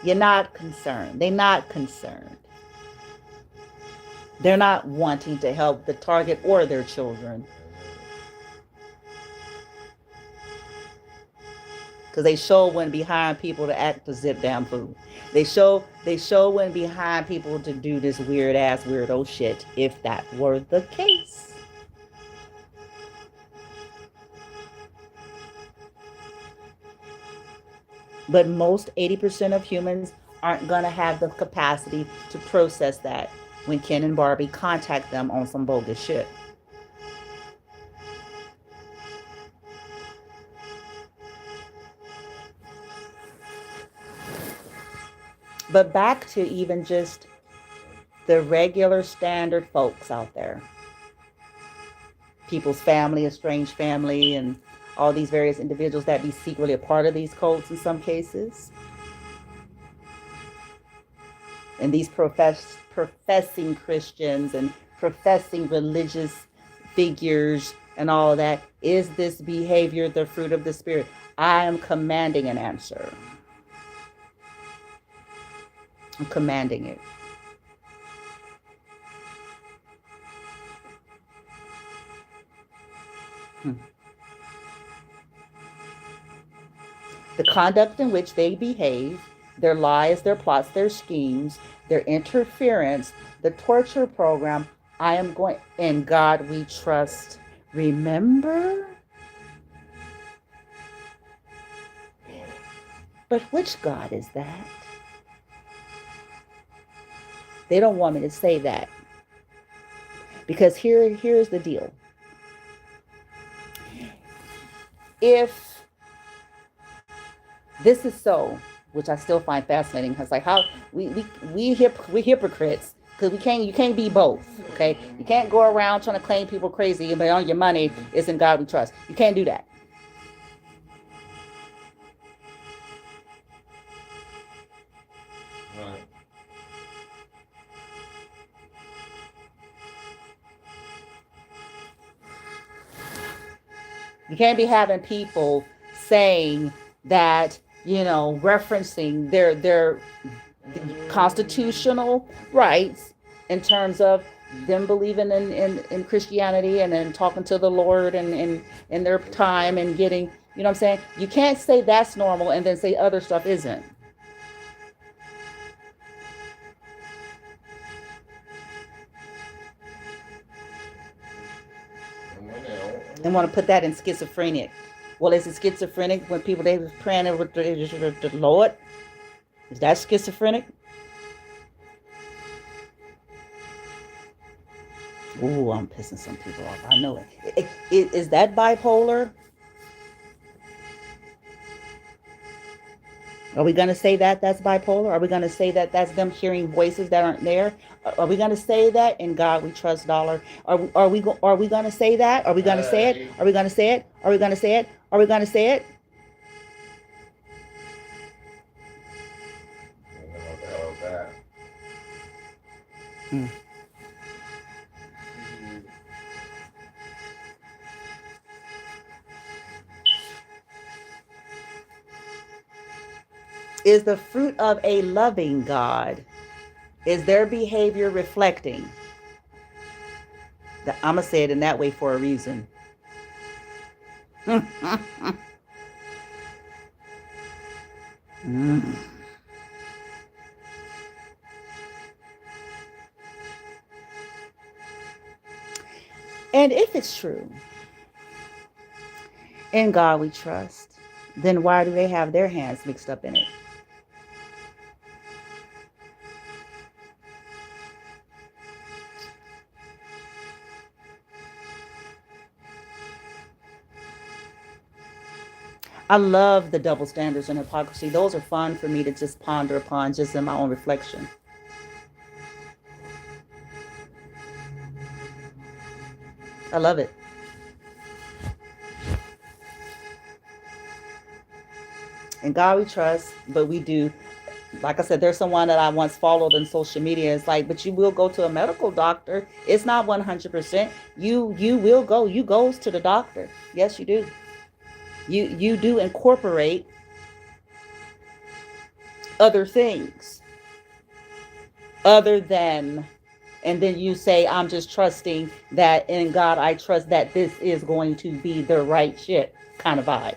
You're not concerned. They're not concerned. They're not wanting to help the target or their children. Because they sure wouldn't be hiring people to act to zip damn food. They sure wouldn't be hiring people to do this weird ass weirdo shit if that were the case. But most 80% of humans aren't going to have the capacity to process that when Ken and Barbie contact them on some bogus shit. But back to even just the regular standard folks out there. People's family, estranged family, and all these various individuals that be secretly a part of these cults in some cases. And these professing Christians and professing religious figures and all of that. Is this behavior the fruit of the Spirit? I am commanding an answer. I'm commanding it. The conduct in which they behave, their lies, their plots, their schemes, their interference, the torture program, I am going, in God we trust. Remember? But which God is that? They don't want me to say that. Because here's the deal. If this is so, which I still find fascinating, because like how we hypocrites, because you can't be both, okay? You can't go around trying to claim people crazy and on your money is in God we trust. You can't do that. Right. You can't be having people saying that, you know, referencing their constitutional rights in terms of them believing in Christianity and then talking to the Lord and in their time and getting, you know what I'm saying? You can't say that's normal and then say other stuff isn't. And want to put that in schizophrenic. Well, is it schizophrenic when people they was praying with the Lord? Is that schizophrenic? Ooh, I'm pissing some people off. I know it. Is that bipolar? Are we going to say that that's bipolar? Are we going to say that that's them hearing voices that aren't there? Are we going to say that in God we trust dollar? Are we going to say that? Are we going to say it? Are we going to say it? Are we going to say it? Are we going to say it? What the hell is that? Is the fruit of a loving God, is their behavior reflecting? I'm going to say it in that way for a reason. And if it's true, in God we trust, then why do they have their hands mixed up in it? I love the double standards and hypocrisy. Those are fun for me to just ponder upon just in my own reflection. I love it. In God we trust, but we do. Like I said, there's someone that I once followed on social media. It's like, but you will go to a medical doctor. It's not 100%. You will go. You goes to the doctor. Yes, you do. You do incorporate other things other than, and then you say, I'm just trusting that in God I trust that this is going to be the right shit kind of vibe.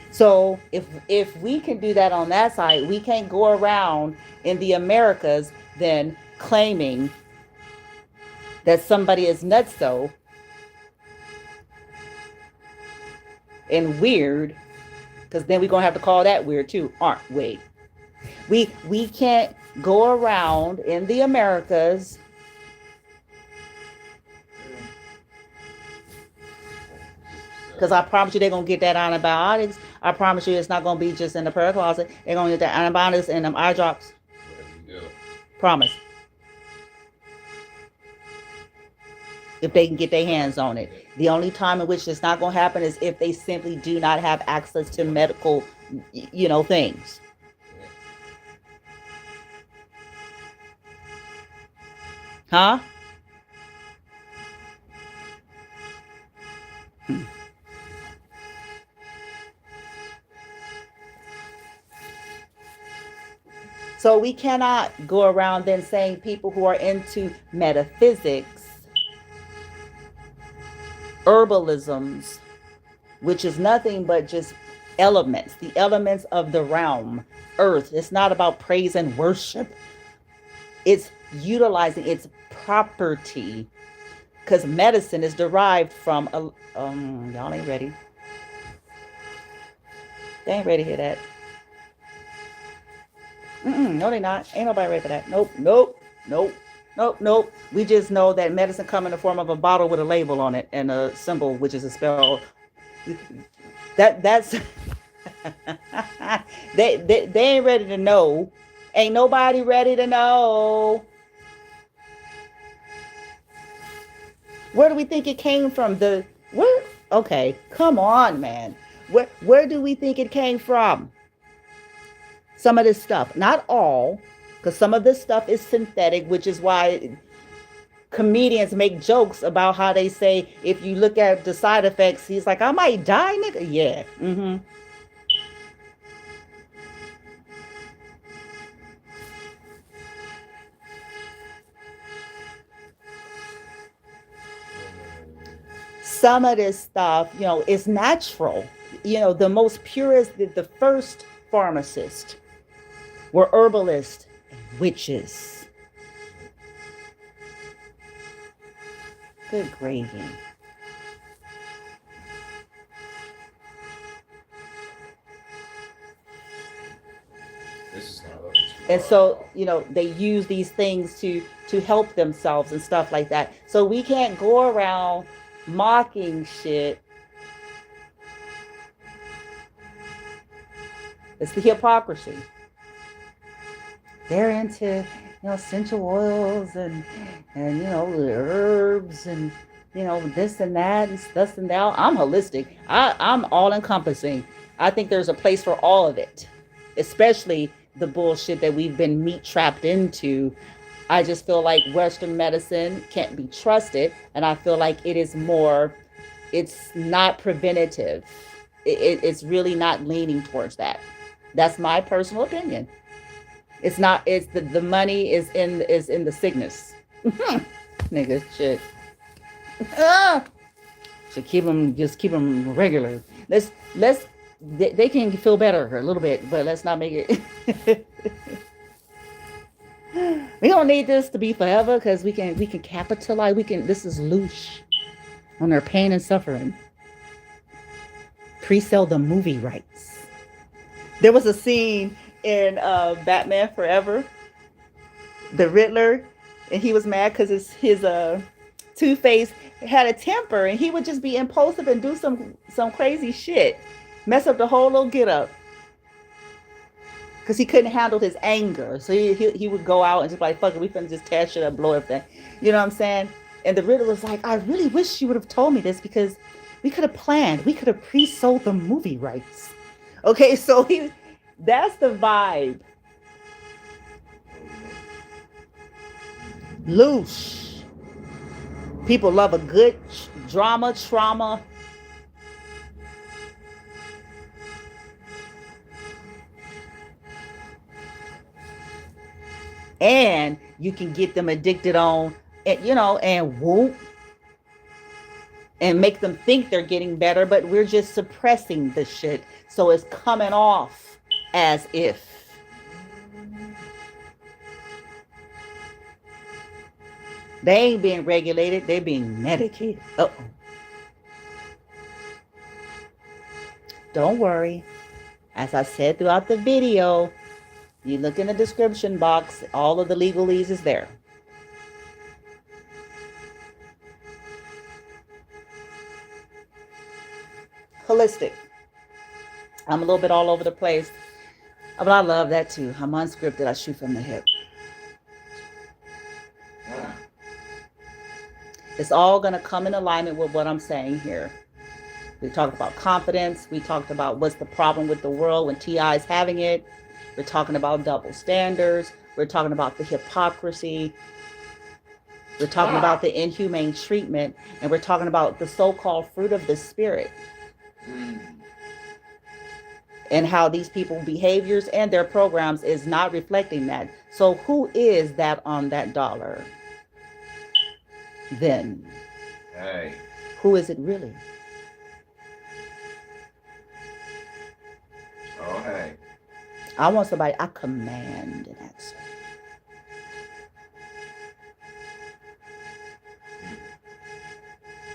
So if we can do that on that side, we can't go around in the Americas then claiming that somebody is nutso and weird, because then we're gonna have to call that weird too, aren't we? We can't go around in the Americas because I promise you they're gonna get that antibiotics. I promise you it's not gonna be just in the prayer closet. They're gonna get that antibiotics and them eye drops. Promise. If they can get their hands on it. The only time in which it's not going to happen is if they simply do not have access to medical, things. Huh? So we cannot go around then saying people who are into metaphysics, herbalisms, which is nothing but just elements, the elements of the realm, earth. It's not about praise and worship. It's utilizing its property, because medicine is derived from y'all ain't ready. They ain't ready to hear that. No, they not. Ain't nobody ready for that. Nope. We just know that medicine come in the form of a bottle with a label on it and a symbol, which is a spell. That's they ain't ready to know. Ain't nobody ready to know. Where do we think it came from? Where? Okay, come on, man. Where do we think it came from? Some of this stuff, not all, because some of this stuff is synthetic, which is why comedians make jokes about how they say, if you look at the side effects, he's like, I might die, nigga. Yeah. Some of this stuff, is natural. The most purest, the first pharmacist were herbalists and witches. Good gravy. And so, they use these things to help themselves and stuff like that. So we can't go around mocking shit. It's the hypocrisy. They're into, essential oils and herbs and, this and that and this and that. I'm holistic. I'm all encompassing. I think there's a place for all of it, especially the bullshit that we've been meat trapped into. I just feel like Western medicine can't be trusted. And I feel like it's not preventative. It's really not leaning towards that. That's my personal opinion. It's not, it's the money is in the sickness. Nigga, shit. Should keep them regular. They can feel better a little bit, but let's not make it. We don't need this to be forever because we can capitalize. This is loose on their pain and suffering. Pre-sell the movie rights. There was a scene in Batman Forever, the Riddler, and he was mad because his Two-Face had a temper, and he would just be impulsive and do some crazy shit, mess up the whole little get up because he couldn't handle his anger. So he would go out and just like, fuck it, we finna just tear shit up, blow everything. You know what I'm saying? And the Riddler was like, I really wish you would have told me this because we could have planned. We could have pre-sold the movie rights. Okay, so that's the vibe. Loose. People love a good drama, trauma. And you can get them addicted on, and whoop, and make them think they're getting better, but we're just suppressing the shit. So it's coming off as if. They ain't being regulated, they're being medicated. Uh-oh. Don't worry. As I said throughout the video, you look in the description box, all of the legalese is there. Holistic. I'm a little bit all over the place, but I love that too. I'm unscripted. I shoot from the hip. It's all going to come in alignment with what I'm saying here. We talked about confidence. We talked about what's the problem with the world when TI is having it. We're talking about double standards. We're talking about the hypocrisy. We're talking about the inhumane treatment. And we're talking about the so-called fruit of the spirit. And how these people's behaviors and their programs is not reflecting that. So who is that on that dollar? Then. Hey. Who is it really? Oh, hey. I want somebody, I command an answer.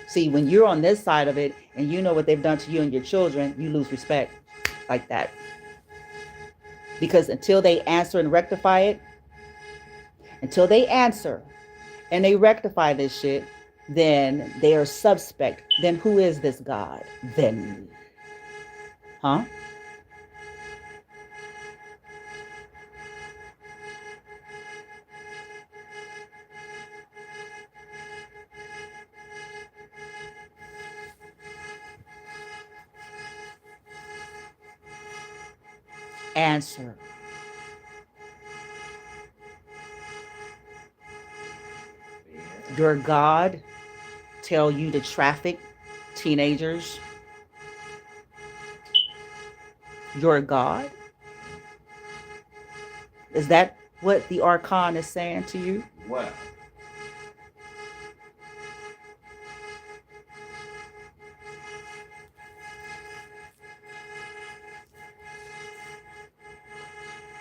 See, when you're on this side of it and you know what they've done to you and your children, you lose respect like that. Because until they answer and rectify it, until they answer and they rectify this shit, then they are suspect. Then who is this God? Then. Huh? Answer. Your God tell you to traffic teenagers? Your God? Is that what the Archon is saying to you? What?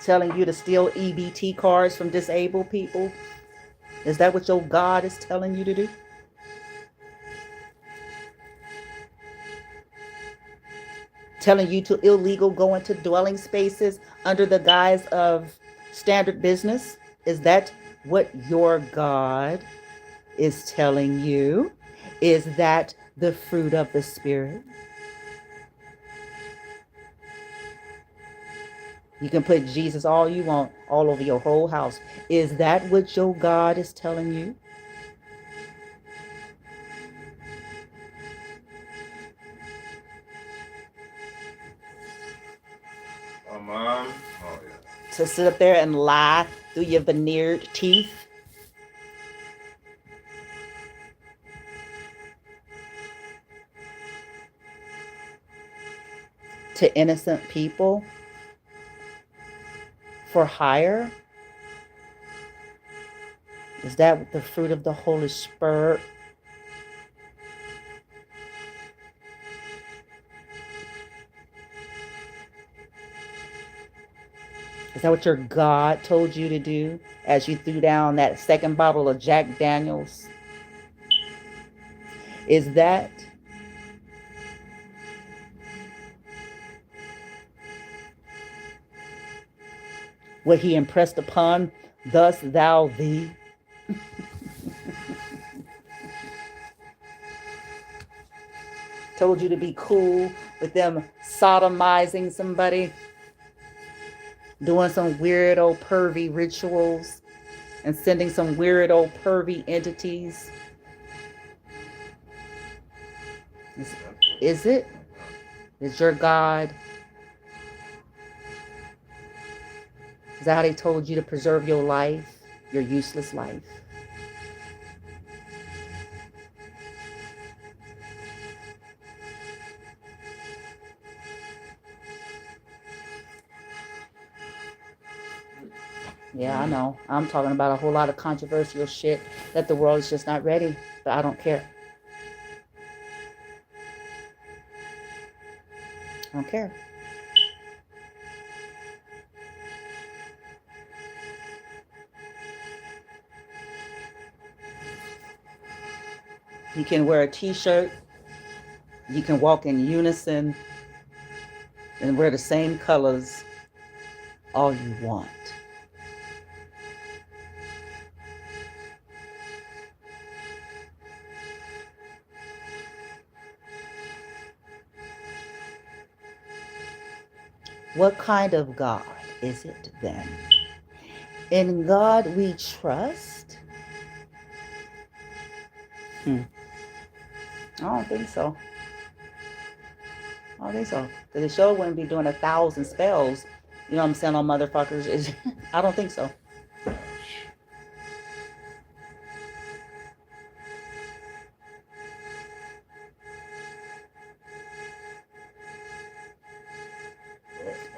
Telling you to steal EBT cards from disabled people? Is that what your God is telling you to do? Telling you to illegal go into dwelling spaces under the guise of standard business? Is that what your God is telling you? Is that the fruit of the Spirit? You can put Jesus all you want all over your whole house. Is that what your God is telling you? Oh, Mom. Oh, yeah. To sit up there and lie through your veneered teeth? To innocent people? For hire? Is that the fruit of the Holy Spirit? Is that what your God told you to do as you threw down that second bottle of Jack Daniels? Is that what he impressed upon thus thou thee? Told you to be cool with them sodomizing somebody, doing some weirdo pervy rituals, and sending some weirdo pervy entities. Is it? Is your God? Is that how they told you to preserve your life, your useless life? Yeah, I know. I'm talking about a whole lot of controversial shit that the world is just not ready, but I don't care. I don't care. You can wear a t-shirt. You can walk in unison and wear the same colors all you want. What kind of God is it then? In God we trust? I don't think so. I don't think so. Because the show wouldn't be doing 1,000 spells. You know what I'm saying on motherfuckers? I don't think so.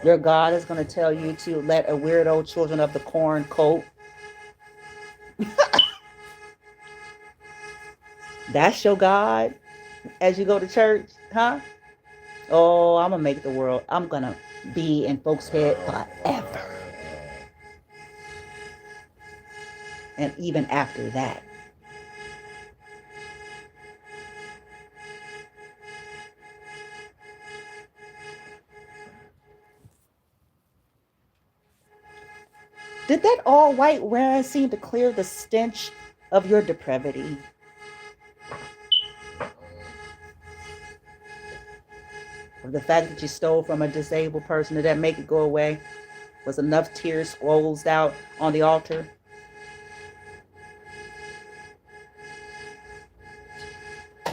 Your God is going to tell you to let a weirdo Children of the Corn coat. That's your God as you go to church, huh? Oh, I'm going to make the world. I'm going to be in folks' head forever. And even after that. Did that all white wearing seem to clear the stench of your depravity? Of the fact that you stole from a disabled person, did that make it go away? Was enough tears squozzed out on the altar? The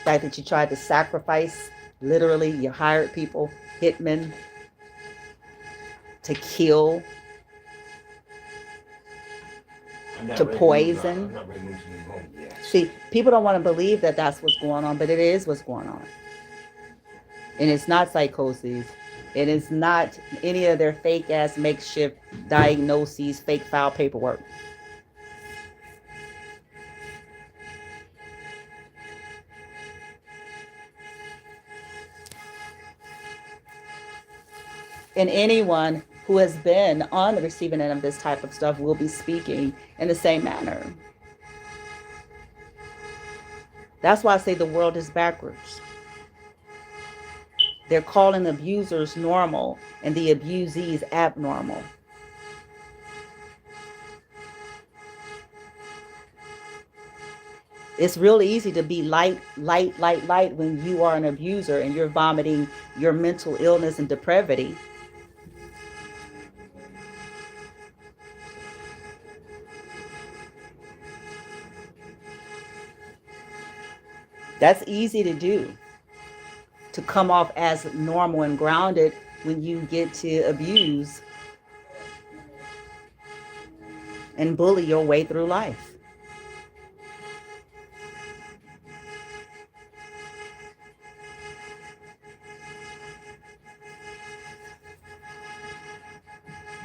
fact that you tried to sacrifice, literally, you hired people, hitmen, to kill, to poison. See, people don't want to believe that that's what's going on, but it is what's going on. And it's not psychosis. It is not any of their fake ass makeshift diagnoses, fake file paperwork. And anyone who has been on the receiving end of this type of stuff will be speaking in the same manner. That's why I say the world is backwards. They're calling abusers normal and the abusees abnormal. It's real easy to be light when you are an abuser and you're vomiting your mental illness and depravity. That's easy to do, to come off as normal and grounded when you get to abuse and bully your way through life.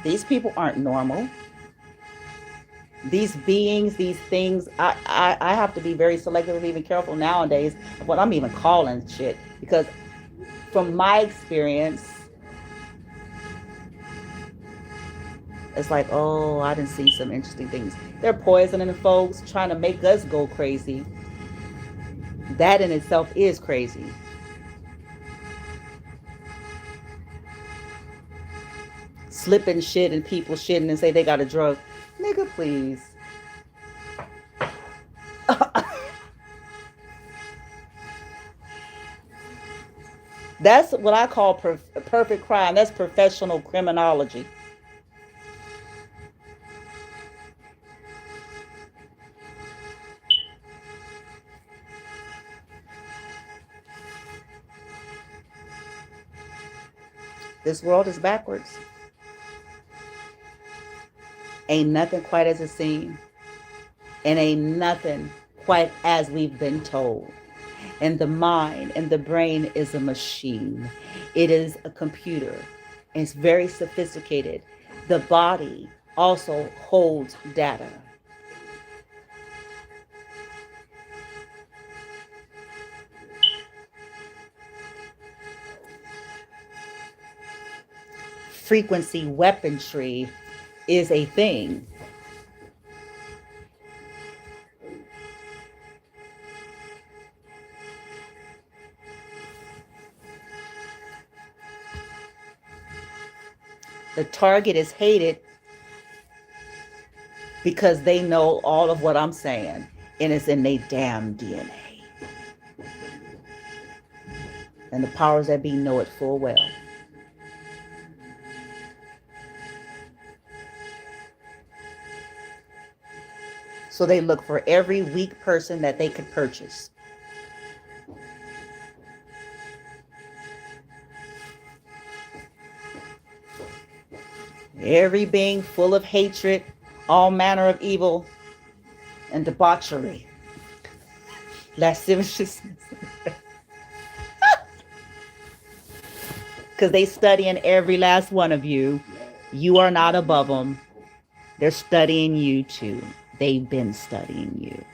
These people aren't normal. These beings, these things, I have to be very selective and even careful nowadays of what I'm even calling shit. Because from my experience, It's like, oh, I done seen some interesting things. They're poisoning folks, trying to make us go crazy. That in itself is crazy. Slipping shit and people shitting and say they got a drug. Nigga, please. That's what I call perfect crime. That's professional criminology. This world is backwards. Ain't nothing quite as it seems. And ain't nothing quite as we've been told. And the mind and the brain is a machine. It is a computer. It's very sophisticated. The body also holds data. Frequency weaponry is a thing. The target is hated because they know all of what I'm saying, and it's in their damn DNA. And the powers that be know it full well. So they look for every weak person that they could purchase. Every being full of hatred, all manner of evil and debauchery, lasciviousness. Because they studying every last one of you. You are not above them. They're studying you too. They've been studying you.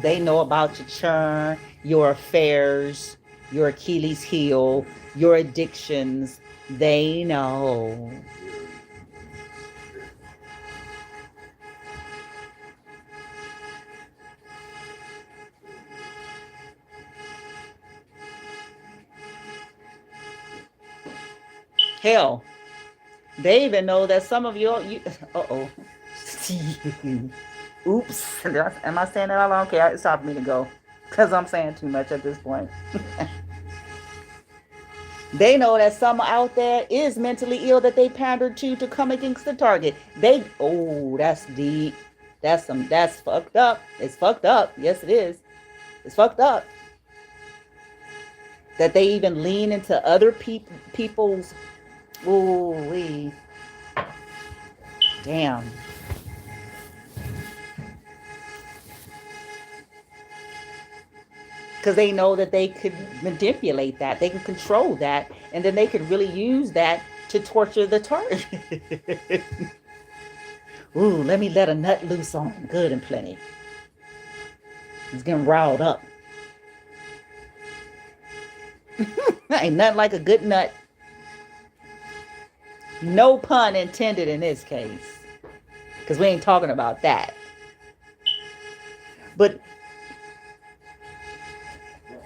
They know about your churn, your affairs, your Achilles heel, your addictions. They know. Hell, they even know that some of you uh-oh. Oops. Am I saying that all along? Okay, it's time for me to go. Because I'm saying too much at this point. They know that some out there is mentally ill that they pandered to come against the target. That's deep. That's fucked up. It's fucked up. Yes, it is. It's fucked up. That they even lean into other people's, ooh, damn. Because they know that they could manipulate that. They can control that. And then they could really use that to torture the target. Ooh, let me let a nut loose on him. Good and plenty. He's getting riled up. Ain't nothing like a good nut. No pun intended in this case. Because we ain't talking about that. But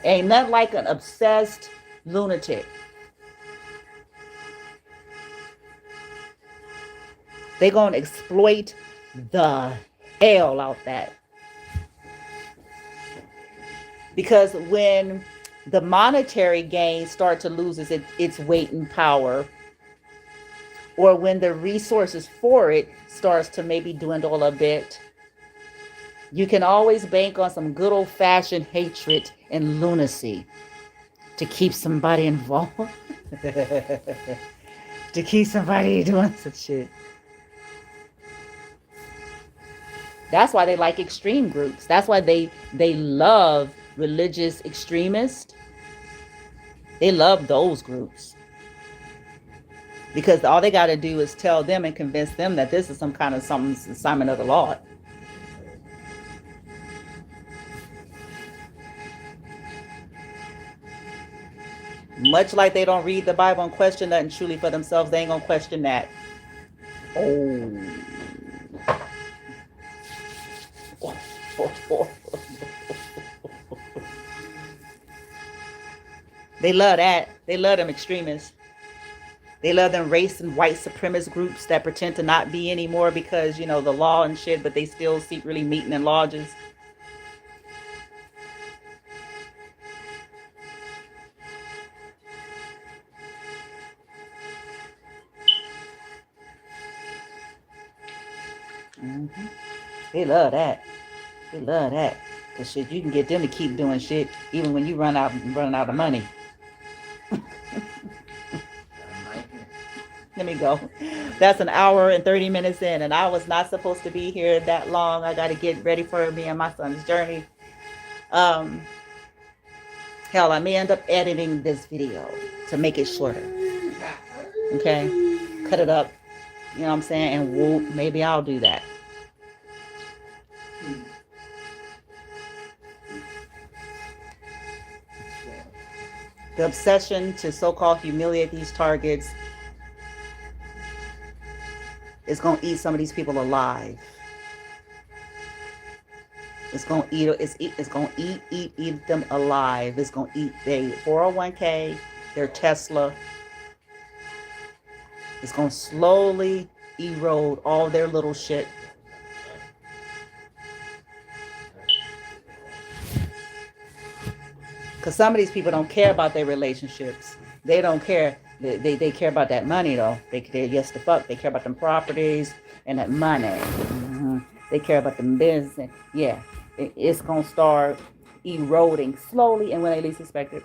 ain't nothing like an obsessed lunatic. They gonna exploit the hell out that. Because when the monetary gain starts to lose its weight and power, or when the resources for it starts to maybe dwindle a bit, you can always bank on some good old-fashioned hatred and lunacy to keep somebody involved. To keep somebody doing some shit. That's why they like extreme groups. That's why they love religious extremists. They love those groups. Because all they got to do is tell them and convince them that this is some kind of some assignment of the Lord. Much like they don't read the Bible and question nothing truly for themselves, they ain't gonna question that. Oh. They love that. They love them extremists. They love them race and white supremacist groups that pretend to not be anymore because, you know, the law and shit, but they still secretly meeting in lodges. Mm-hmm. They love that. They love that. Cause shit, you can get them to keep doing shit even when you running out of money. Let me go. That's an hour and 30 minutes in, and I was not supposed to be here that long. I got to get ready for me and my son's journey. Hell, I may end up editing this video to make it shorter. Okay, cut it up. You know what I'm saying? And whoop, maybe I'll do that. The obsession to so-called humiliate these targets is going to eat some of these people alive. It's going to eat them alive. It's going to eat their 401k, their Tesla. It's going to slowly erode all their little shit. Because some of these people don't care about their relationships. They don't care. They care about that money, though. They yes, the fuck. They care about them properties and that money. Mm-hmm. They care about the business. Yeah. It's going to start eroding slowly and when they least expect it.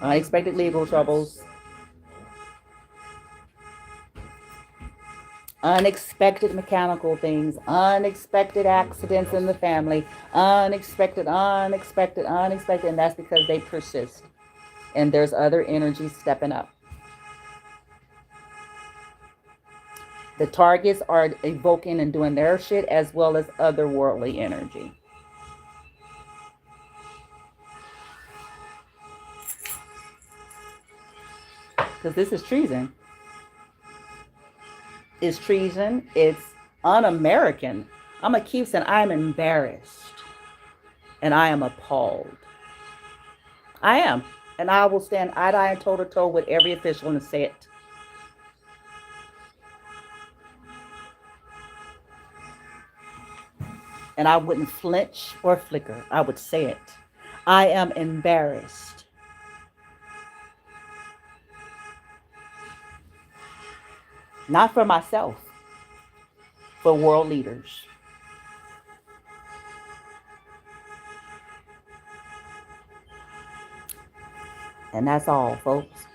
Unexpected legal troubles. Unexpected mechanical things. Unexpected accidents in the family. Unexpected. And that's because they persist. And there's other energies stepping up. The targets are evoking and doing their shit as well as otherworldly energy. Because this is treason. It's treason. It's un-American. I'm going to keep saying I'm embarrassed. And I am appalled. I am. And I will stand eye-to-eye and toe-to-toe with every official and say it. And I wouldn't flinch or flicker. I would say it. I am embarrassed. Not for myself, for world leaders. And that's all, folks.